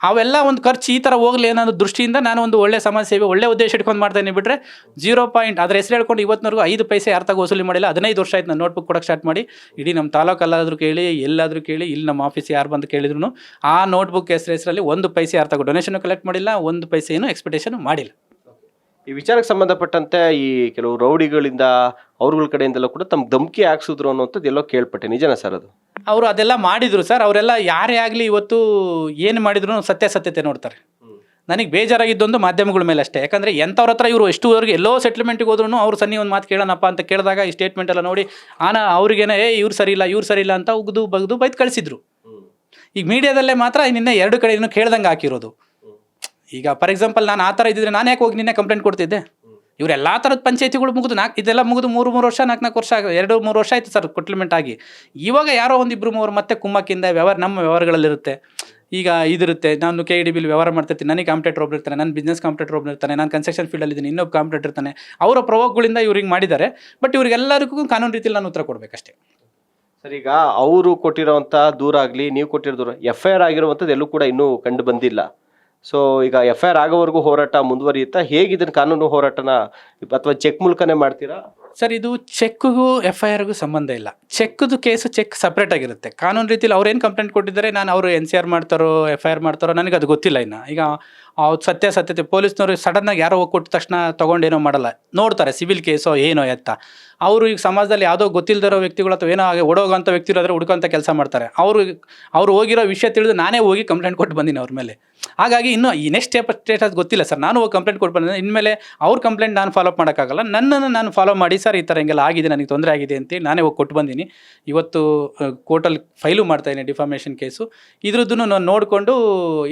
ಅವೆಲ್ಲ ಒಂದು ಖರ್ಚು ಈ ಥರ ಹೋಗಲಿ ಅನ್ನೋ ದೃಷ್ಟಿಯಿಂದ ನಾನು ಒಂದು ಒಳ್ಳೆ ಸಮಾಜ ಸೇವೆ, ಒಳ್ಳೆ ಉದ್ದೇಶ ಇಟ್ಕೊಂಡು ಮಾಡ್ತಾನೆ. ಬಿಟ್ಟರೆ 0 ಅದರ ಹೆಸರು ಹೇಳ್ಕೊಂಡು ಇವತ್ತಿನವರೆಗೂ 5 ಪೈಸೆ ಯಾರ್ತಾಗ ವಸೂಲಿ ಮಾಡಿಲ್ಲ. 15 ವರ್ಷ ಆಯ್ತು ನಾನು ನೋಟ್ಬುಕ್ ಕೊಡೋಕ್ಕೆ ಸ್ಟಾರ್ಟ್ ಮಾಡಿ. ಇಡೀ ನಮ್ಮ ತಾಲೂಕಲ್ಲಾದರೂ ಕೇಳಿ, ಎಲ್ಲಾದರೂ ಕೇಳಿ, ಇಲ್ಲಿ ನಮ್ಮ ಆಫೀಸ್ ಯಾರು ಬಂದು ಕೇಳಿದ್ರು ಆ ನೋಟ್ಬುಕ್ ಹೆಸರಲ್ಲಿ 1 ಪೈಸೆ ಯಾರ್ತಾಗ ಡೊನೇಷನ್ ಕಲೆಕ್ಟ್ ಮಾಡಿಲ್ಲ, 1 ಪೈಸೆನೂ ಎಕ್ಸ್ಪೆಕ್ಟೇಷನ್ ಮಾಡಿಲ್ಲ. ಈ ವಿಚಾರಕ್ಕೆ ಸಂಬಂಧಪಟ್ಟಂತೆ ಈ ಕೆಲವು ರೌಡಿಗಳಿಂದ ಅವ್ರಗಳ ಕಡೆಯಿಂದಲೂ ಕೂಡ ತಮ್ಮ ಧಮಕಿ ಹಾಕ್ಸಿದ್ರು ಅನ್ನೋಂಥದ್ದು ಎಲ್ಲೋ ಕೇಳ್ಪಟ್ಟೆ, ನಿಜನಾ ಸರ್ ಅದು? ಅವರು ಅದೆಲ್ಲ ಮಾಡಿದರು ಸರ್. ಅವರೆಲ್ಲ ಯಾರೇ ಆಗಲಿ ಇವತ್ತು ಏನು ಮಾಡಿದ್ರು ಸತ್ಯತೆ ನೋಡ್ತಾರೆ. ನನಗೆ ಬೇಜಾರಾಗಿದ್ದೊಂದು ಮಾಧ್ಯಮಗಳ ಮೇಲೆ ಅಷ್ಟೇ. ಯಾಕಂದರೆ ಎಂಥವ್ರ ಹತ್ರ ಇವರು ಎಷ್ಟುವರೆಗೆ ಎಲ್ಲೋ ಸೆಟ್ಲ್ಮೆಂಟಿಗೆ ಹೋದ್ರೂ ಅವ್ರು ಸನ್ನಿ ಒಂದು ಮಾತು ಕೇಳೋಣಪ್ಪ ಅಂತ ಕೇಳಿದಾಗ ಈ ಸ್ಟೇಟ್ಮೆಂಟ್ ಎಲ್ಲ ನೋಡಿ ಅವ್ರಿಗೇನೆ ಇವ್ರು ಸರಿ ಇಲ್ಲ ಅಂತ ಉಗ್ದು ಬಗ್ದು ಬೈದು ಕಳಿಸಿದ್ರು. ಈಗ ಮೀಡಿಯಾದಲ್ಲೇ ಮಾತ್ರ ನಿನ್ನೆ 2 ಕಡೆ ಇನ್ನೂ ಕೇಳ್ದಂಗೆ ಹಾಕಿರೋದು. ಈಗ ಫಾರ್ ಎಕ್ಸಾಂಪಲ್ ನಾನು ಆ ಥರ ಇದ್ದಿದ್ರೆ ನಾನು ಯಾಕೆ ಹೋಗಿ ನಿನ್ನೆ ಕಂಪ್ಲೇಂಟ್ ಕೊಡ್ತಿದ್ದೆ? ಇವರೆಲ್ಲ ಥರದ ಪಂಚಾಯತಿಗಳು ಮುಗಿದು ಇದೆಲ್ಲ ಮುಗಿದು 3 ವರ್ಷ 4 ವರ್ಷ 2-3 ವರ್ಷ ಆಯಿತು ಸರ್ ಕೊಟ್ಲ್ಮೆಂಟ್ ಆಗಿ. ಇವಾಗ ಯಾರೋ 1-2-3 ಮತ್ತೆ ಕುಮ್ಮಕ್ಕಿಂದ ನಮ್ಮ ವ್ಯವಹಾರಗಳಲ್ಲಿರುತ್ತೆ. ಈಗ ಇದಿರುತ್ತೆ, ನಾನು KDB ವ್ಯವಹಾರ ಮಾಡ್ತಿರ್ತೀನಿ, ನನಗೆ ಕಾಂಪಿಟೇಟರ್ ಒಬ್ರು ಇರ್ತಾನೆ, ನನ್ನ ಬಿಸ್ನೆಸ್ ಕಾಂಪಿಟೇಟರ್ ಒಬ್ರು ಇರ್ತಾನೆ, ನಾನು ಕನ್ಸ್ಟ್ರಕ್ಷನ್ ಫೀಲ್ಡಲ್ಲಿದ್ದೀನಿ, ಇನ್ನೊಬ್ಬ ಕಾಂಪಿಟೇಟರ್ ಇರ್ತಾನೆ. ಅವರ ಪ್ರವೋಕ್ಗಳಿಂದ ಇವ್ರಿಗೆ ಮಾಡಿದ್ದಾರೆ. ಬಟ್ ಇವ್ರಿಗೆಲ್ಲರಿಗೂ ಕಾನೂನು ರೀತಿಯಲ್ಲಿ ನಾನು ಉತ್ತರ ಕೊಡಬೇಕಷ್ಟೇ. ಸರ್, ಈಗ ಅವರು ಕೊಟ್ಟಿರೋವಂಥ ದೂರ ಆಗಲಿ, ನೀವು ಕೊಟ್ಟಿರೋ ದೂರ, FIR ಆಗಿರುವಂಥದ್ದು ಎಲ್ಲೂ ಕೂಡ ಇನ್ನೂ ಕಂಡು ಬಂದಿಲ್ಲ. ಸೊ ಈಗ FIR ಆಗೋವರೆಗೂ ಹೋರಾಟ ಮುಂದುವರಿಯುತ್ತಾ? ಹೇಗೆ ಇದನ್ನು ಕಾನೂನು ಹೋರಾಟನ ಅಥವಾ ಚೆಕ್ ಮೂಲಕನೇ ಮಾಡ್ತೀರಾ ಸರ್? ಇದು ಚೆಕ್ಗೂ FIRಗೂ ಸಂಬಂಧ ಇಲ್ಲ. ಚೆಕ್ದು ಕೇಸು ಚೆಕ್ ಸಪ್ರೇಟ್ ಆಗಿರುತ್ತೆ. ಕಾನೂನು ರೀತಿಯಲ್ಲಿ ಅವ್ರೇನು ಕಂಪ್ಲೇಂಟ್ ಕೊಟ್ಟಿದ್ದಾರೆ, ನಾನು ಅವರು NCR ಮಾಡ್ತಾರೋ FIR ಮಾಡ್ತಾರೋ ನನಗೆ ಅದು ಗೊತ್ತಿಲ್ಲ. ಇನ್ನು ಈಗ ಸತ್ಯತೆ ಪೊಲೀಸ್ನವರು ಸಡನ್ನಾಗಿ ಯಾರೋ ಹೋಗಿ ಕೊಟ್ಟ ತಕ್ಷಣ ತೊಗೊಂಡೇನೋ ಮಾಡಲ್ಲ, ನೋಡ್ತಾರೆ ಸಿವಿಲ್ ಕೇಸೋ ಏನೋ ಎತ್ತ. ಅವರು ಈಗ ಸಮಾಜದಲ್ಲಿ ಯಾವುದೋ ಗೊತ್ತಿಲ್ಲದಿರೋ ವ್ಯಕ್ತಿಗಳು ಅಥವಾ ಏನೋ ಹಾಗೆ ಓಡೋಗೋಂಥ ವ್ಯಕ್ತಿಗಳು ಆದರೆ ಹುಡ್ಕೋಂಥ ಕೆಲಸ ಮಾಡ್ತಾರೆ. ಅವರು ಹೋಗಿರೋ ವಿಷಯ ತಿಳಿದು ನಾನೇ ಹೋಗಿ ಕಂಪ್ಲೇಂಟ್ ಕೊಟ್ಟು ಬಂದೀನಿ ಅವ್ರ ಮೇಲೆ. ಹಾಗಾಗಿ ಇನ್ನೂ ಈ ನೆಕ್ಸ್ಟ್ ಸ್ಟೇಟಸ್ ಗೊತ್ತಿಲ್ಲ ಸರ್. ನಾನು ಹೋಗಿ ಕಂಪ್ಲೇಂಟ್ ಕೊಟ್ಟು ಬಂದಿದ್ದೆ. ಇನ್ಮೇಲೆ ಅವ್ರ ಕಂಪ್ಲೇಂಟ್ ನಾನು ಫಾಲೋ ಅಪ್ ಮಾಡೋಕ್ಕಾಗಲ್ಲ, ನನ್ನನ್ನು ನಾನು ಫಾಲೋ ಮಾಡಿ ಸರ್ ಈ ಥರ ಹಿಂಗೆಲ್ಲ ಆಗಿದೆ, ನನಗೆ ತೊಂದರೆ ಆಗಿದೆ ಅಂತೇಳಿ ನಾನೇ ಹೋಗಿ ಕೊಟ್ಟು ಬಂದೀನಿ. ಇವತ್ತು ಕೋರ್ಟಲ್ಲಿ ಫೈಲು ಮಾಡ್ತಾಯಿದ್ದೀನಿ ಡಿಫಾಮೇಷನ್ ಕೇಸು. ಇದ್ರದ್ದು ನಾನು ನೋಡಿಕೊಂಡು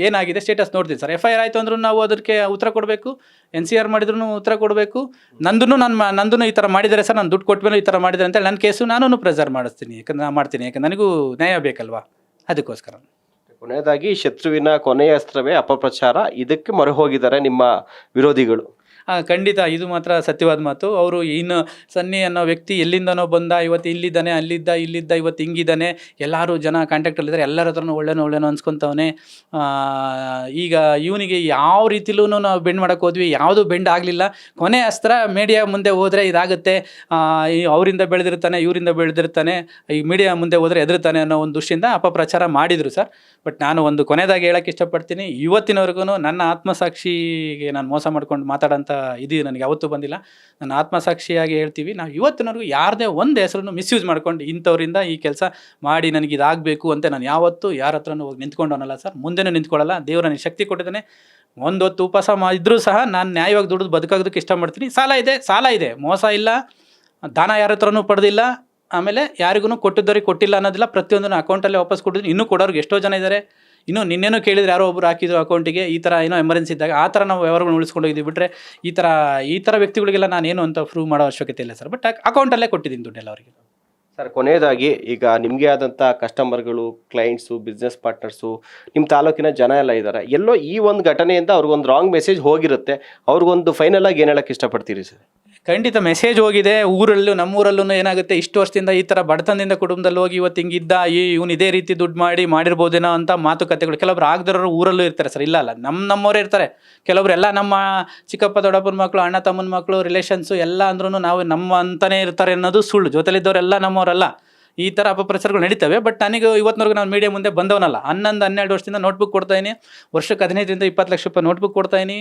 ಏನಾಗಿದೆ ಸ್ಟೇಟಸ್ ನೋಡ್ತೀನಿ ಸರ್. FIR ಆಯಿತು ಆಯಿತು ಅಂದ್ರೂ ನಾವು ಅದಕ್ಕೆ ಉತ್ತರ ಕೊಡಬೇಕು. NCR ಮಾಡಿದ್ರು ಉತ್ತರ ಕೊಡಬೇಕು. ನಂದು ಈ ಥರ ಮಾಡಿದ್ದಾರೆ ಸರ್, ನಾನು ದುಡ್ಡು ಕೊಟ್ಟ ಮೇಲೆ ಈ ಥರ ಮಾಡಿದ್ದಾರೆ ಅಂತೇಳಿ ನನ್ನ ಕೇಸು ನಾನು ಪ್ರೆಸರ್ ಮಾಡಿಸ್ತೀನಿ. ಯಾಕಂದ್ರೆ ನಾನು ಮಾಡ್ತೀನಿ, ಯಾಕಂದ್ರೆ ನನಗೂ ನ್ಯಾಯ ಬೇಕಲ್ವಾ, ಅದಕ್ಕೋಸ್ಕರ. ಕೊನೆಯದಾಗಿ ಶತ್ರುವಿನ ಕೊನೆಯ ಅಸ್ತ್ರವೇ ಅಪಪ್ರಚಾರ, ಇದಕ್ಕೆ ಮೊರೆ ಹೋಗಿದ್ದಾರೆ ನಿಮ್ಮ ವಿರೋಧಿಗಳು. ಖಂಡಿತ ಇದು ಮಾತ್ರ ಸತ್ಯವಾದ ಮಾತು. ಅವರು ಇನ್ನು ಸನ್ನಿ ಅನ್ನೋ ವ್ಯಕ್ತಿ ಎಲ್ಲಿಂದನೋ ಬಂದ, ಇವತ್ತು ಇಲ್ಲಿದ್ದಾನೆ, ಇಲ್ಲಿದ್ದ ಇವತ್ತು ಹಿಂಗಿದ್ದಾನೆ, ಎಲ್ಲರೂ ಜನ ಕಾಂಟ್ಯಾಕ್ಟಲ್ಲಿದ್ದಾರೆ, ಎಲ್ಲರ ಹತ್ರನೂ ಒಳ್ಳೆನೋ ಅನ್ಸ್ಕೊತವನೆ. ಈಗ ಇವನಿಗೆ ಯಾವ ರೀತಿಲೂ ನಾವು ಬೆಂಡ್ ಮಾಡೋಕ್ಕೆ ಹೋದ್ವಿ, ಯಾವುದೂ ಬೆಂಡ್ ಆಗಲಿಲ್ಲ. ಕೊನೆ ಅಸ್ತ್ರ ಮೀಡಿಯಾ ಮುಂದೆ ಹೋದರೆ ಇದಾಗುತ್ತೆ, ಅವರಿಂದ ಬೆಳೆದಿರ್ತಾನೆ, ಇವರಿಂದ ಬೆಳೆದಿರ್ತಾನೆ, ಈ ಮೀಡಿಯಾ ಮುಂದೆ ಹೋದರೆ ಎದುರ್ತಾನೆ ಅನ್ನೋ ಒಂದು ದೃಷ್ಟಿಯಿಂದ ಅಪಪ್ರಚಾರ ಮಾಡಿದರು ಸರ್. ಬಟ್ ನಾನು ಒಂದು ಕೊನೆಯದಾಗಿ ಹೇಳೋಕ್ಕೆ ಇಷ್ಟಪಡ್ತೀನಿ, ಇವತ್ತಿನವರೆಗೂ ನನ್ನ ಆತ್ಮಸಾಕ್ಷಿಗೆ ನಾನು ಮೋಸ ಮಾಡ್ಕೊಂಡು ಮಾತಾಡೋಂಥ ಇದು ನನಗೆ ಯಾವತ್ತೂ ಬಂದಿಲ್ಲ. ನನ್ನ ಆತ್ಮಸಾಕ್ಷಿಯಾಗಿ ಹೇಳ್ತೀವಿ, ನಾವು ಇವತ್ತಿನವರೆಗೂ ಯಾರದೇ ಒಂದು ಹೆಸರನ್ನು ಮಿಸ್ಯೂಸ್ ಮಾಡ್ಕೊಂಡು ಇಂಥವ್ರಿಂದ ಈ ಕೆಲಸ ಮಾಡಿ ನನಗೆ ಇದಾಗಬೇಕು ಅಂತ ನಾನು ಯಾವತ್ತೂ ಯಾರ ಹತ್ರನೂ ಹೋಗಿ ನಿಂತ್ಕೊಂಡವನಲ್ಲ ಸರ್, ಮುಂದೆನೂ ನಿಂತ್ಕೊಳ್ಳಲ್ಲ. ದೇವರು ನನಗೆ ಶಕ್ತಿ ಕೊಟ್ಟಿದ್ದಾನೆ. ಒಂದು ಹೊತ್ತು ಉಪವಾಸ ಇದ್ದರೂ ಸಹ ನಾನು ನ್ಯಾಯವಾಗಿ ದುಡಿದು ಬದುಕೋದಕ್ಕೆ ಇಷ್ಟಪಡ್ತೀನಿ. ಸಾಲ ಇದೆ, ಮೋಸ ಇಲ್ಲ, ದಾನ ಯಾರ ಹತ್ರನೂ ಪಡೆದಿಲ್ಲ, ಆಮೇಲೆ ಯಾರಿಗೂ ಕೊಟ್ಟಿದ್ದವ್ರಿಗೆ ಕೊಟ್ಟಿಲ್ಲ ಅನ್ನೋದಿಲ್ಲ. ಪ್ರತಿಯೊಂದನ್ನು ಅಕೌಂಟಲ್ಲೇ ವಾಪಸ್ ಕೊಟ್ಟಿದ್ದೀನಿ. ಇನ್ನೂ ಕೊಡೋರಿಗೆ ಎಷ್ಟೋ ಜನ ಇದ್ದಾರೆ. ಇನ್ನೂ ನಿನ್ನೇನೂ ಕೇಳಿದ್ರೆ ಯಾರೋ ಒಬ್ಬರು ಹಾಕಿದ್ರು ಅಕೌಂಟಿಗೆ, ಈ ಥರ ಏನೋ ಎಮರ್ಜೆನ್ಸಿ ಇದ್ದಾಗ ಆ ಥರ ನಾವು ವ್ಯವಹಾರಗಳನ್ನ ಉಳಿಸ್ಕೊಂಡೋಗಿದ್ದೀವಿ. ಬಿಟ್ಟರೆ ಈ ಥರ ವ್ಯಕ್ತಿಗಳಿಗೆಲ್ಲ ನಾನೇನು ಅಂತ ಪ್ರೂವ್ ಮಾಡೋ ಅವಶ್ಯಕತೆ ಇಲ್ಲ ಸರ್. ಬಟ್ ಅಕೌಂಟಲ್ಲೇ ಕೊಟ್ಟಿದ್ದೀನಿ ದುಡ್ಡೆಲ್ಲ ಅವರಿಗೆ. ಸರ್, ಕೊನೆಯದಾಗಿ ಈಗ ನಿಮಗೆ ಆದಂಥ ಕಸ್ಟಮರ್ಗಳು, ಕ್ಲೈಂಟ್ಸು, ಬಿಸ್ನೆಸ್ ಪಾರ್ಟ್ನರ್ಸು, ನಿಮ್ಮ ತಾಲೂಕಿನ ಜನ ಎಲ್ಲ ಇದ್ದಾರೆ. ಎಲ್ಲೋ ಈ ಒಂದು ಘಟನೆಯಿಂದ ಅವ್ರಿಗೊಂದು ರಾಂಗ್ ಮೆಸೇಜ್ ಹೋಗಿರುತ್ತೆ, ಅವ್ರಿಗೊಂದು ಫೈನಲ್ ಆಗಿ ಏನು ಹೇಳೋಕ್ಕೆ ಇಷ್ಟಪಡ್ತೀರಿ ಸರ್? ಖಂಡಿತ ಮೆಸೇಜ್ ಹೋಗಿದೆ. ನಮ್ಮೂರಲ್ಲೂ ಏನಾಗುತ್ತೆ, ಇಷ್ಟು ವರ್ಷದಿಂದ ಈ ಥರ ಬಡತನದಿಂದ ಕುಟುಂಬದಲ್ಲಿ ಹೋಗಿ ಇವತ್ತು ಹಿಂಗಿದ್ದ, ಇವನು ಇದೇ ರೀತಿ ದುಡ್ಡು ಮಾಡಿರ್ಬೋದೇನೋ ಅಂತ ಮಾತುಕತೆಗಳು ಕೆಲವೊಬ್ರು ಆಗದಿರೋರು ಊರಲ್ಲೂ ಇರ್ತಾರೆ ಸರ್. ಇಲ್ಲ ನಮ್ಮವರೇ ಇರ್ತಾರೆ. ಕೆಲವೊಬ್ರು ಎಲ್ಲ ನಮ್ಮ ಚಿಕ್ಕಪ್ಪ ದೊಡ್ಡಪ್ಪನ ಮಕ್ಕಳು, ಅಣ್ಣ ತಮ್ಮನ ಮಕ್ಕಳು, ರಿಲೇಷನ್ಸು ಎಲ್ಲ ಅಂದ್ರೂ ನಾವು ನಮ್ಮ ಅಂತಲೇ ಇರ್ತಾರೆ ಅನ್ನೋದು ಸುಳ್ಳು. ಜೊತೆಲಿದ್ದವರೆಲ್ಲ ನಮ್ಮವರಲ್ಲ. ಈ ಥರ ಅಪಪ್ರಚಾರಗಳು ನಡೀತವೆ. ಬಟ್ ನನಗೆ ಇವತ್ತಿನವರೆಗೂ ನಾನು ಮೀಡಿಯಾ ಮುಂದೆ ಬಂದವನಲ್ಲ. 11-12 ವರ್ಷದಿಂದ ನೋಟ್ಬುಕ್ ಕೊಡ್ತಾಯಿನಿ. ವರ್ಷಕ್ಕೆ 15-20 ಲಕ್ಷ ರೂಪಾಯಿ ನೋಟ್ಬುಕ್ ಕೊಡ್ತಾಯಿನಿ.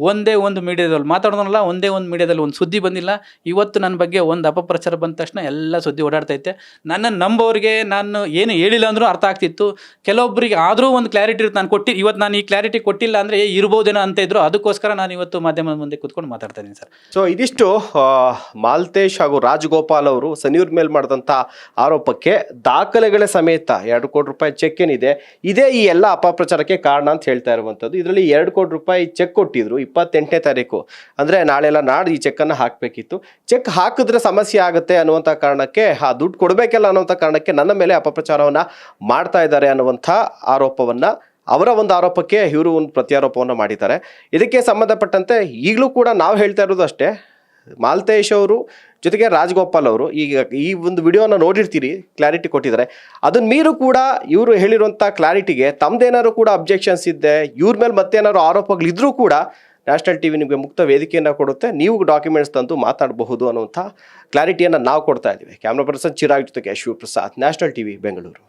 ಒಂದೇ ಒಂದು ಮೀಡಿಯಾದಲ್ಲಿ ಮಾತಾಡೋನಲ್ಲ, ಒಂದೇ ಒಂದು ಮೀಡಿಯಾದಲ್ಲಿ ಒಂದು ಸುದ್ದಿ ಬಂದಿಲ್ಲ. ಇವತ್ತು ನನ್ನ ಬಗ್ಗೆ ಒಂದು ಅಪಪ್ರಚಾರ ಬಂದ ತಕ್ಷಣ ಎಲ್ಲ ಸುದ್ದಿ ಓಡಾಡ್ತೈತೆ. ನನ್ನನ್ನು ನಂಬೋರಿಗೆ ನಾನು ಏನು ಹೇಳಿಲ್ಲ ಅಂದರೂ ಅರ್ಥ ಆಗ್ತಿತ್ತು. ಕೆಲವೊಬ್ಬರಿಗೆ ಆದರೂ ಒಂದು ಕ್ಲಾರಿಟಿ ಇರುತ್ತೆ. ಇವತ್ತು ನಾನು ಈ ಕ್ಲಾರಿಟಿ ಕೊಟ್ಟಿಲ್ಲ ಅಂದರೆ ಇರ್ಬೋದೇನೋ ಅಂತ ಇದ್ರು. ಅದಕ್ಕೋಸ್ಕರ ನಾನು ಇವತ್ತು ಮಾಧ್ಯಮದ ಮುಂದೆ ಕೂತ್ಕೊಂಡು ಮಾತಾಡ್ತಾ ಇದ್ದೀನಿ ಸರ್. ಸೊ ಇದಿಷ್ಟು ಮಾಲ್ತೇಶ್ ಹಾಗೂ ರಾಜಗೋಪಾಲ್ ಅವರು ಸನ್ನಿಯೂರ್ ಮೇಲೆ ಮಾಡಿದಂಥ ಆರೋಪಕ್ಕೆ ದಾಖಲೆಗಳ ಸಮೇತ 2 ಕೋಟಿ ರೂಪಾಯಿ ಚೆಕ್ ಏನಿದೆ, ಇದೇ ಈ ಎಲ್ಲ ಅಪಪ್ರಚಾರಕ್ಕೆ ಕಾರಣ ಅಂತ ಹೇಳ್ತಾ ಇರುವಂಥದ್ದು. ಇದರಲ್ಲಿ 2 ಕೋಟಿ ರೂಪಾಯಿ ಚೆಕ್ ಕೊಟ್ಟಿದ್ರು 28ನೇ ತಾರೀಕು, ಅಂದರೆ ನಾಳೆಲ್ಲ ನಾಡ್ದು ಈ ಚೆಕ್ಕನ್ನು ಹಾಕಬೇಕಿತ್ತು. ಚೆಕ್ ಹಾಕಿದ್ರೆ ಸಮಸ್ಯೆ ಆಗುತ್ತೆ ಅನ್ನುವಂಥ ಕಾರಣಕ್ಕೆ, ಆ ದುಡ್ಡು ಕೊಡಬೇಕಲ್ಲ ಅನ್ನುವಂಥ ಕಾರಣಕ್ಕೆ ನನ್ನ ಮೇಲೆ ಅಪಪ್ರಚಾರವನ್ನು ಮಾಡ್ತಾ ಇದ್ದಾರೆ ಅನ್ನುವಂಥ ಆರೋಪವನ್ನು, ಅವರ ಒಂದು ಆರೋಪಕ್ಕೆ ಇವರು ಒಂದು ಪ್ರತ್ಯಾರೋಪವನ್ನು ಮಾಡಿದ್ದಾರೆ. ಇದಕ್ಕೆ ಸಂಬಂಧಪಟ್ಟಂತೆ ಈಗಲೂ ಕೂಡ ನಾವು ಹೇಳ್ತಾ ಇರೋದು ಅಷ್ಟೇ, ಮಾಲ್ತೇಶ್ ಅವರು ಜೊತೆಗೆ ರಾಜಗೋಪಾಲ್ ಅವರು ಈಗ ಈ ಒಂದು ವಿಡಿಯೋನ ನೋಡಿರ್ತೀರಿ, ಕ್ಲಾರಿಟಿ ಕೊಟ್ಟಿದ್ದಾರೆ. ಅದನ್ನ ಮೀರು ಕೂಡ ಇವರು ಹೇಳಿರುವಂಥ ಕ್ಲಾರಿಟಿಗೆ ತಮ್ಮದೇನಾದ್ರು ಕೂಡ ಅಬ್ಜೆಕ್ಷನ್ಸ್ ಇದ್ದೆ, ಇವ್ರ ಮೇಲೆ ಮತ್ತೇನಾದ್ರು ಆರೋಪಗಳಿದ್ರೂ ಕೂಡ ನ್ಯಾಷನಲ್ ಟಿವಿ ನಿಮಗೆ ಮುಕ್ತ ವೇದಿಕೆಯನ್ನು ಕೊಡುತ್ತೆ, ನೀವು ಡಾಕ್ಯುಮೆಂಟ್ಸ್ ತಂದು ಮಾತಾಡಬಹುದು ಅನ್ನುವಂಥ ಕ್ಲಾರಿಟಿಯನ್ನು ನಾವು ಕೊಡ್ತಾ ಇದ್ದೀವಿ. ಕ್ಯಾಮ್ರಾ ಪರ್ಸನ್ ಚಿರಾಗ್ ಜೊತೆಗೆ ಶಿವಪ್ರಸಾದ್, ನ್ಯಾಷನಲ್ ಟಿವಿ, ಬೆಂಗಳೂರು.